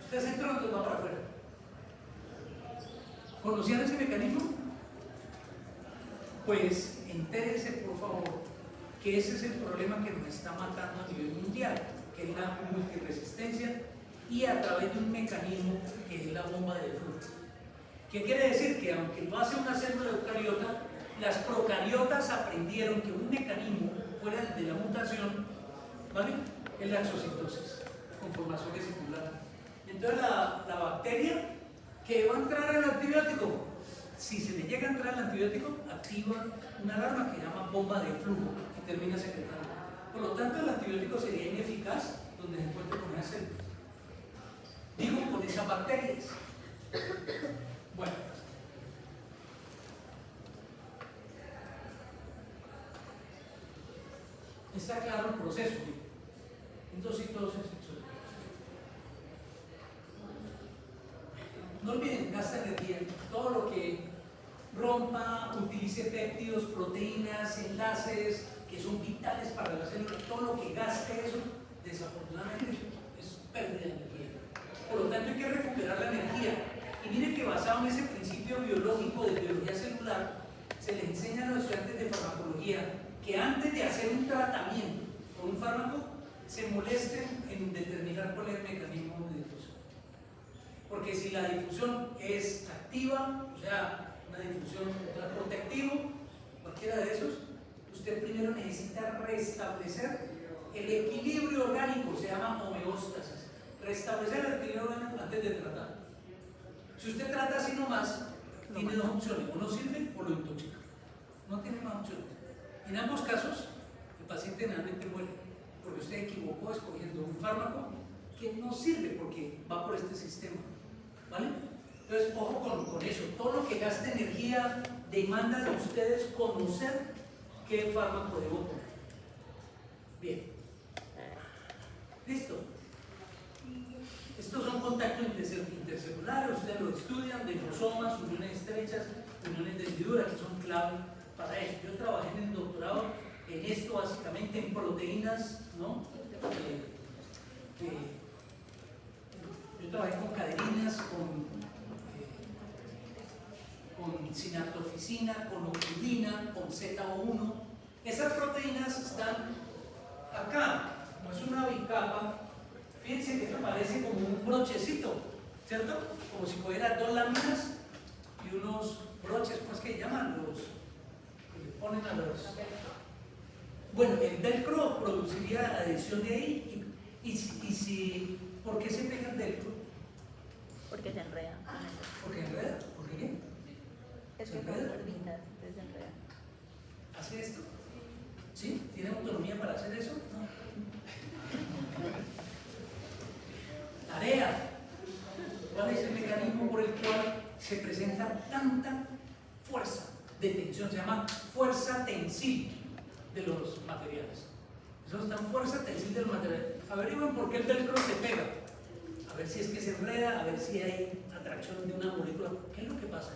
Ustedes entran, entonces va para afuera. ¿Conocían ese mecanismo? Pues entérese, por favor, que ese es el problema que nos está matando a nivel mundial, que es la multiresistencia y a través de un mecanismo que es la bomba de flujo. ¿Qué quiere decir? Que aunque lo hace una célula eucariota, las procariotas aprendieron que un mecanismo fuera el de la mutación, ¿vale?, es la exocitosis, conformación vesicular. Entonces la bacteria que va a entrar al antibiótico, si se le llega a entrar el antibiótico, activa una alarma que se llama bomba de flujo y termina secretando. Por lo tanto, el antibiótico sería ineficaz donde se encuentre con esas células. Digo, con esas bacterias. Bueno. Está claro el proceso. Endocitosis, exocitosis. No olviden, gasta energía. Todo lo que rompa, utilice péptidos, proteínas, enlaces que son vitales para la célula, todo lo que gaste eso, desafortunadamente es pérdida de energía. Por lo tanto, hay que recuperar la energía. Y miren que basado en ese principio biológico de biología celular, se les enseña a los estudiantes de farmacología que antes de hacer un tratamiento con un fármaco, se molesten en determinar cuál es el mecanismo de difusión. Porque si la difusión es activa, o sea, una difusión protectivo, cualquiera de esos, usted primero necesita restablecer el equilibrio orgánico, se llama homeostasis. Restablecer el equilibrio orgánico antes de tratar. Si usted trata así nomás, tiene dos opciones: o no sirve o lo intoxica. No tiene más opciones. En ambos casos, el paciente generalmente muere porque usted equivocó escogiendo un fármaco que no sirve porque va por este sistema. ¿Vale? Entonces, ojo con eso. Todo lo que gaste energía demanda de ustedes conocer qué fármaco debo tomar. Bien. ¿Listo? Estos son contactos intercelulares, ustedes lo estudian, de lisosomas, uniones estrechas, uniones de hendidura, que son clave para eso. Yo trabajé en el doctorado en esto, básicamente en proteínas, ¿no? Yo trabajé con cadeninas, con con sinactofisina, con ocludina, con ZO1. Esas proteínas están acá, como es una bicapa. Fíjense que esto parece como un brochecito, ¿cierto? Como si fuera dos láminas y unos broches, ¿cómo es que llaman? Los que le ponen a los... Bueno, el velcro produciría adhesión de ahí y ¿por qué se pega el velcro? Porque se enreda. ¿Porque enreda? ¿Por qué? Es ¿Se que con enreda? cuerditas se enreda. ¿Hace esto? ¿Sí? ¿Tiene autonomía para hacer eso? No. Tarea. ¿Cuál es el mecanismo por el cual se presenta tanta fuerza de tensión? Se llama fuerza tensil de los materiales. Eso es tan fuerza tensil de los materiales. Averigüen por qué el velcro se pega. A ver si es que se enreda, a ver si hay atracción de una molécula. ¿Qué es lo que pasa?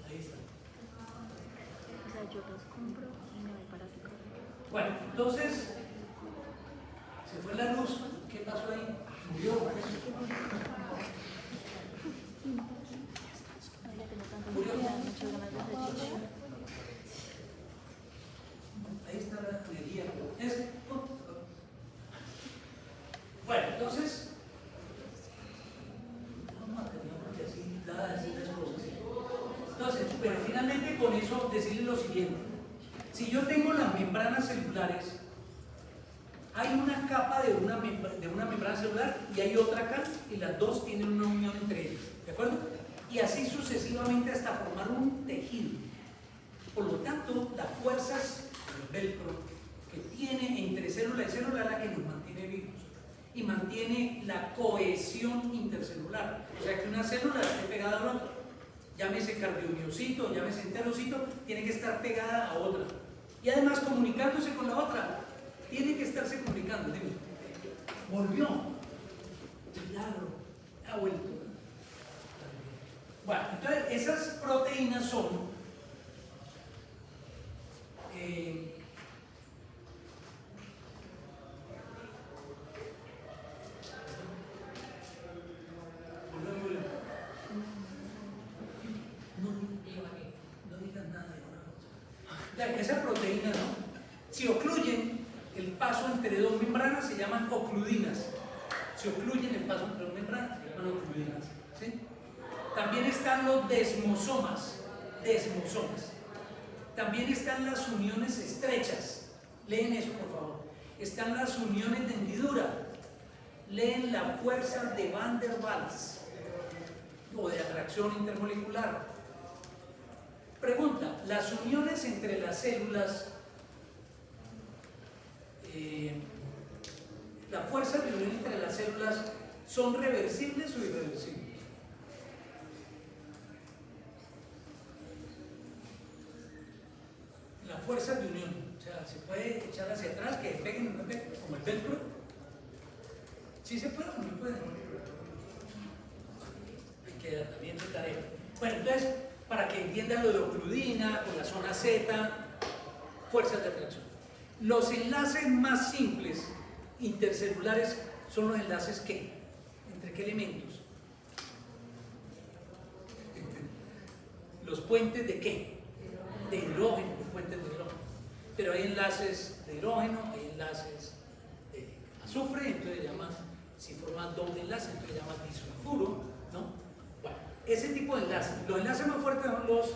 Ahí está. O sea, yo los compro y me voy para pico. Bueno, entonces, se fue la luz. ¿Qué pasó ahí? Murió. Ay, ya tengo tanto Murió. muchas ganas de hacer chichi. Ahí está la energía. Bueno, entonces, vamos a terminar porque así da a decir las cosas. Entonces, pero finalmente con eso decirles lo siguiente. Si yo tengo las membranas celulares, hay una capa de una membrana celular y hay otra acá, y las dos tienen una unión entre ellas, ¿de acuerdo? Y así sucesivamente hasta formar un tejido. Por lo tanto, las fuerzas del velcro que tiene entre célula y célula es la que nos mantiene vivos y mantiene la cohesión intercelular. O sea que una célula esté pegada a la otra. Llámese cardiomiocito, llámese enterocito, tiene que estar pegada a otra. Y además comunicándose con la otra. Tiene que estarse comunicando. Dime. Volvió. Milagro. Ha vuelto. Bueno, entonces esas proteínas son no digas nada. Esas proteínas, ¿no? Si ocluyen el paso entre dos membranas, se llaman ocludinas. Si ocluyen el paso entre dos membranas, se llaman ocludinas. ¿Sí? También están los desmosomas. También están las uniones estrechas. Leen eso, por favor. Están las uniones de hendidura. Leen la fuerza de Van der Waals o de atracción intermolecular. Pregunta: ¿las uniones entre las células, las fuerzas de unión entre las células son reversibles o irreversibles? Las fuerzas de unión, o sea, se puede echar hacia atrás, que peguen, no peguen, como el velcro. ¿Sí se puede o no se puede? Hay que también de tarea. Bueno, entonces, para que entiendan lo de ocludina, con la zona Z, fuerzas de atracción. Los enlaces más simples intercelulares son los enlaces ¿qué? ¿Entre qué elementos? ¿Los puentes de qué? De hidrógeno, los puentes de hidrógeno. Pero hay enlaces de hidrógeno, hay enlaces de azufre, entonces llaman, si forman doble enlace, entonces llaman disulfuro, ¿no? Bueno, ese tipo de enlaces. Los enlaces más fuertes son los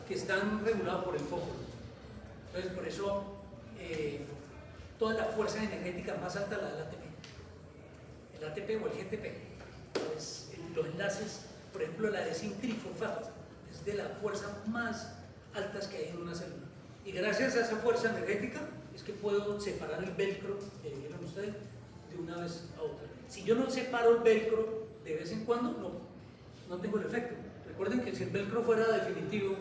que están regulados por el fósforo. Entonces, por eso, todas las fuerzas energéticas más altas las del ATP. El ATP o el GTP. Pues, los enlaces, por ejemplo, la de zinc trifosfato, es de las fuerzas más altas que hay en una célula. Y gracias a esa fuerza energética es que puedo separar el velcro, que dijeron ustedes, de una vez a otra. Si yo no separo el velcro de vez en cuando, no tengo el efecto. Recuerden que si el velcro fuera definitivo,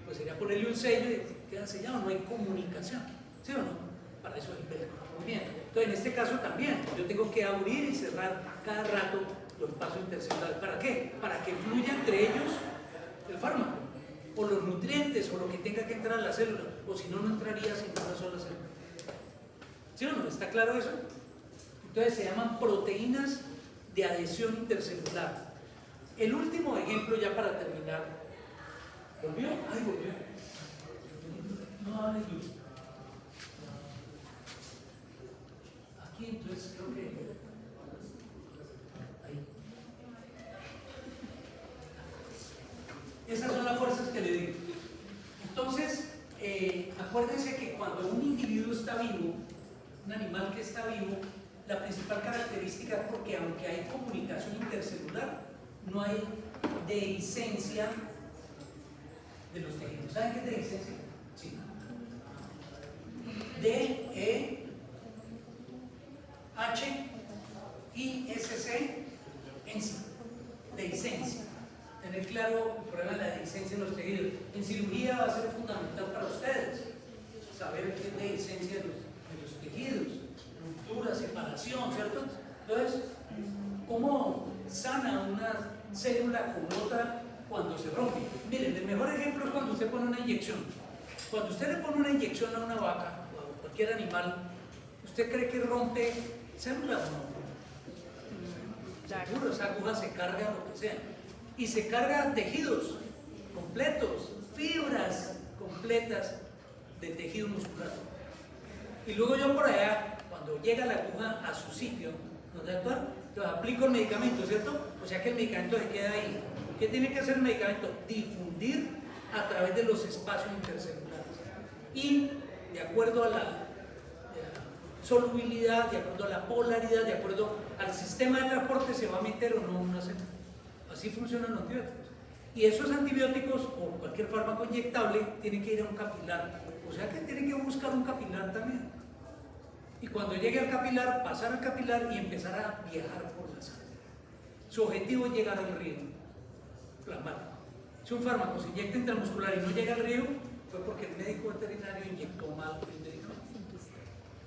pues sería ponerle un sello y queda sellado, no hay comunicación. ¿Sí o no? Para eso es el velcro. Muy bien. Entonces, en este caso también, yo tengo que abrir y cerrar cada rato los pasos intercelulares. ¿Para qué? Para que fluya entre ellos el fármaco, o los nutrientes, o lo que tenga que entrar a la célula, o si no, no entraría sin una sola célula. ¿Sí o no? ¿Está claro eso? Entonces se llaman proteínas de adhesión intercelular. El último ejemplo, ya para terminar, ¿Volvió? Ay, volvió. No hable luz. Aquí entonces creo que... Ahí. Esas son las fuerzas que le digo. Entonces, acuérdense que cuando un individuo está vivo, un animal que está vivo, la principal característica es porque aunque hay comunicación intercelular, no hay dehiscencia de los tejidos. ¿Saben qué es dehiscencia? Sí. D-E-H-I-S-C en sí. Dehiscencia. Tener claro el problema de la dehiscencia en los tejidos. En cirugía va a ser fundamental para ustedes saber qué es dehiscencia de los tejidos, ruptura, separación, ¿cierto? Entonces, ¿cómo sana una célula con otra cuando se rompe? Miren, el mejor ejemplo es cuando usted pone una inyección. Cuando usted le pone una inyección a una vaca o a cualquier animal, ¿usted cree que rompe células o no? Seguro, esa aguja se carga lo que sea. Y se carga tejidos completos, fibras completas de tejido muscular. Y luego yo por allá, cuando llega la aguja a su sitio, donde actuar, entonces aplico el medicamento, ¿cierto? O sea que el medicamento se queda ahí. ¿Qué tiene que hacer el medicamento? Difundir a través de los espacios intercelulares. Y de acuerdo a la solubilidad, de acuerdo a la polaridad, de acuerdo al sistema de transporte, se va a meter o no una célula. Así funcionan los antibióticos. Y esos antibióticos o cualquier fármaco inyectable tiene que ir a un capilar. O sea que tiene que buscar un capilar también. Y cuando llegue al capilar, pasar al capilar y empezar a viajar por la sangre. Su objetivo es llegar al río plasmático. Si un fármaco se inyecta intramuscular y no llega al río, fue porque el médico veterinario inyectó mal el medicamento.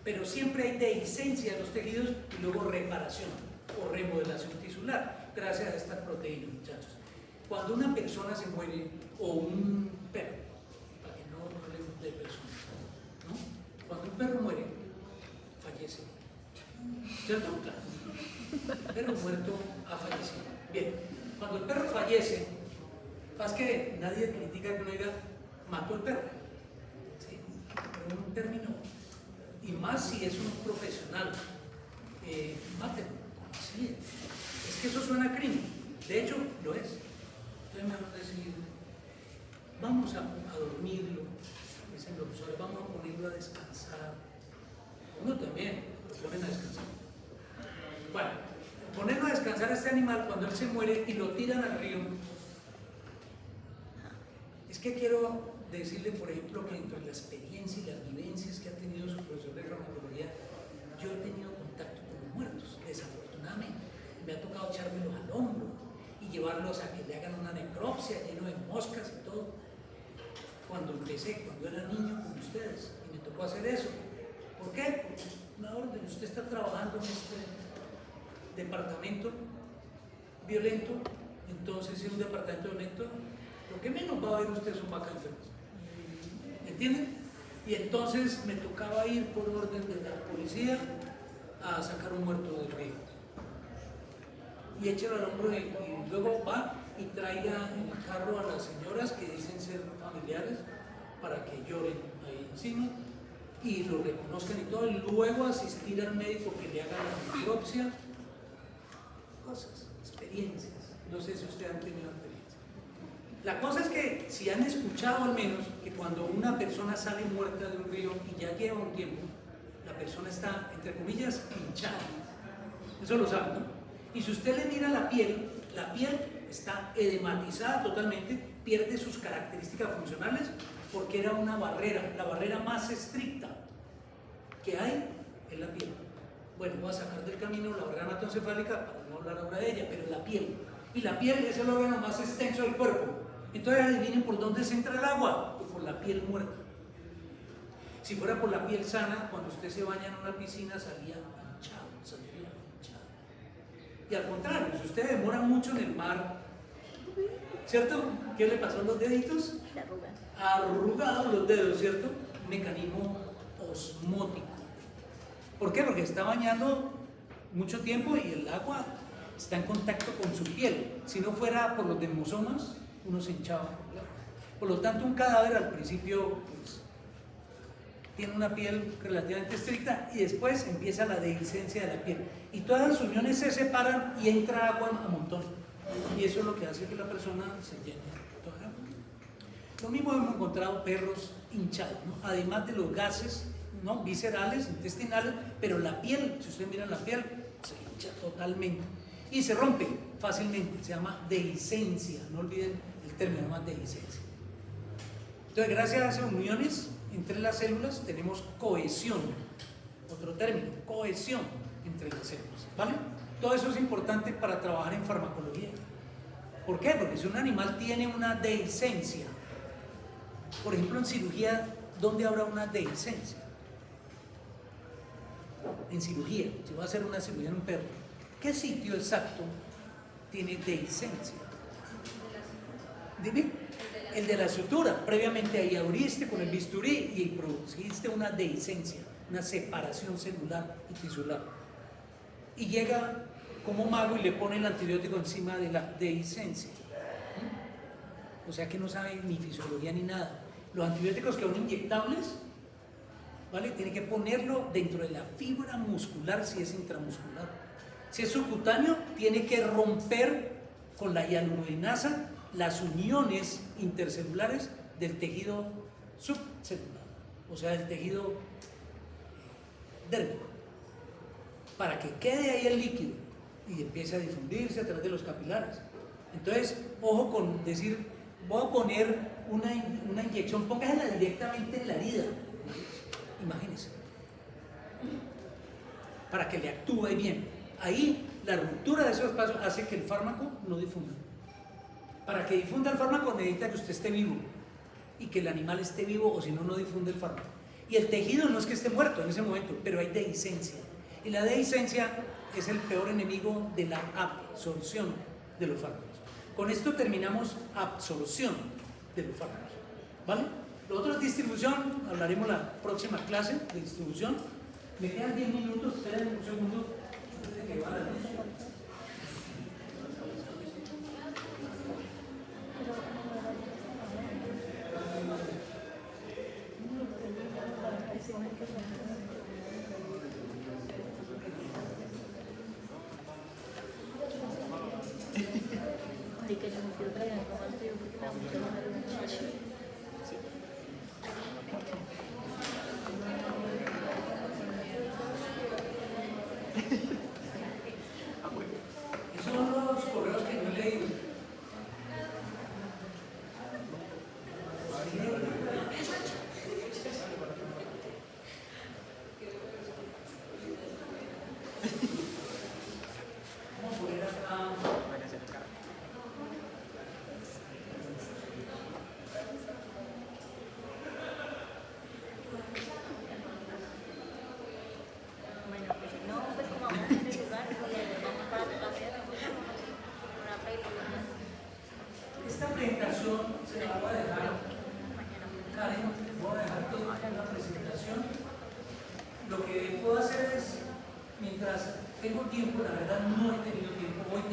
Pero siempre hay dehiscencia de los tejidos y luego reparación o remodelación tisular, gracias a estas proteínas, muchachos. Cuando una persona se muere, o un perro, para que no hablemos de personas, ¿no? Cuando un perro muere, fallece. ¿Cierto? Claro. El perro muerto ha fallecido. Bien, cuando el perro fallece, es que nadie critica que uno diga, mató el perro. ¿Sí? Pero en un término, y más si es un profesional, mátenlo. Sí. Es que eso suena a crimen. De hecho, lo es. Entonces mejor decir, vamos a dormirlo, dicen los profesores, vamos a ponerlo a descansar. Uno también lo ponen a descansar. Bueno, ponerlo a descansar a este animal cuando él se muere y lo tiran al río. Es que quiero decirle, por ejemplo, que entre la experiencia y las vivencias que ha tenido su profesor de farmacología, yo he tenido contacto con los muertos, desafortunadamente. Me ha tocado echármelos al hombro y llevarlos a que le hagan una necropsia lleno de moscas y todo. Cuando empecé, cuando era niño con ustedes, y me tocó hacer eso. ¿Por qué? Porque una orden, usted está trabajando en este departamento violento, entonces si es un departamento violento, lo que menos va a ver usted son vacas enfermas. ¿Entienden? Y entonces me tocaba ir por orden de la policía a sacar un muerto del río. Y échelo al hombro y luego va y traiga en el carro a las señoras que dicen ser familiares para que lloren ahí encima y lo reconozcan y todo, y luego asistir al médico que le haga la necropsia. Cosas, experiencias. No sé si ustedes han tenido experiencia. La cosa es que si han escuchado al menos que cuando una persona sale muerta de un río y ya lleva un tiempo, la persona está, entre comillas, hinchada. Eso lo saben, ¿no? Y si usted le mira la piel está edematizada totalmente, pierde sus características funcionales porque era una barrera, la barrera más estricta que hay es la piel. Bueno, voy a sacar del camino la barrera hematoencefálica para no hablar ahora de ella, pero la piel. Y la piel es el órgano más extenso del cuerpo. Entonces adivinen por dónde se entra el agua, pues por la piel muerta. Si fuera por la piel sana, cuando usted se baña en una piscina salía hinchado, y al contrario, si usted demora mucho en el mar, ¿cierto? ¿Qué le pasó a los deditos? Arrugados los dedos, ¿cierto? Un mecanismo osmótico. ¿Por qué? Porque está bañando mucho tiempo y el agua está en contacto con su piel. Si no fuera por los dermosomas, uno se hinchaba. Por lo tanto, un cadáver al principio pues, tiene una piel relativamente estricta y después empieza la dehiscencia de la piel. Y todas las uniones se separan y entra agua a montón. Y eso es lo que hace que la persona se llene toda de agua. Lo mismo hemos encontrado perros hinchados, ¿no? Además de los gases, ¿no?, viscerales, intestinales, pero la piel, si ustedes miran la piel, se hincha totalmente y se rompe fácilmente, se llama dehiscencia, no olviden el término, se llama dehiscencia. Entonces, gracias a esas uniones entre las células tenemos cohesión, otro término, cohesión entre las células, ¿vale? Todo eso es importante para trabajar en farmacología. ¿Por qué? Porque si un animal tiene una dehiscencia, por ejemplo en cirugía, ¿dónde habrá una dehiscencia? En cirugía, si voy a hacer una cirugía en un perro, ¿qué sitio exacto tiene dehiscencia? Dime. El de la sutura. Previamente ahí abriste con el bisturí y produciste una dehiscencia, una separación celular y tisular. Y llega como mago y le pone el antibiótico encima de la dehiscencia. O sea que no sabe ni fisiología ni nada. Los antibióticos que son inyectables, ¿vale?, tiene que ponerlo dentro de la fibra muscular si es intramuscular. Si es subcutáneo, tiene que romper con la hialuronidasa las uniones intercelulares del tejido subcelular, o sea, del tejido dérmico, para que quede ahí el líquido y empiece a difundirse a través de los capilares. Entonces, ojo con decir, voy a poner una inyección, póngasela directamente en la herida, imagínense, para que le actúe bien. Ahí la ruptura de esos espacios hace que el fármaco no difunda. Para que difunda el fármaco necesita que usted esté vivo y que el animal esté vivo, o si no, no difunde el fármaco. Y el tejido no es que esté muerto en ese momento, pero hay dehiscencia. Y la dehiscencia es el peor enemigo de la absorción de los fármacos. Con esto terminamos absorción de los fármacos, ¿vale? Lo otro es distribución, hablaremos la próxima clase de distribución. Me quedan 10 minutos, esperen un segundo antes de que va la luz. Así que yo me quiero traer algo más frío porque me da mucho dolor. Esos son los correos que no he leído. Vamos a poner acá. Bueno, pues no, pues como vamos a empezar, vamos para hacer una película. Esta presentación se la voy a dejar, Karen, voy a dejar toda la presentación. Lo que puedo hacer es, mientras tengo tiempo, la verdad no he tenido tiempo, hoy tengo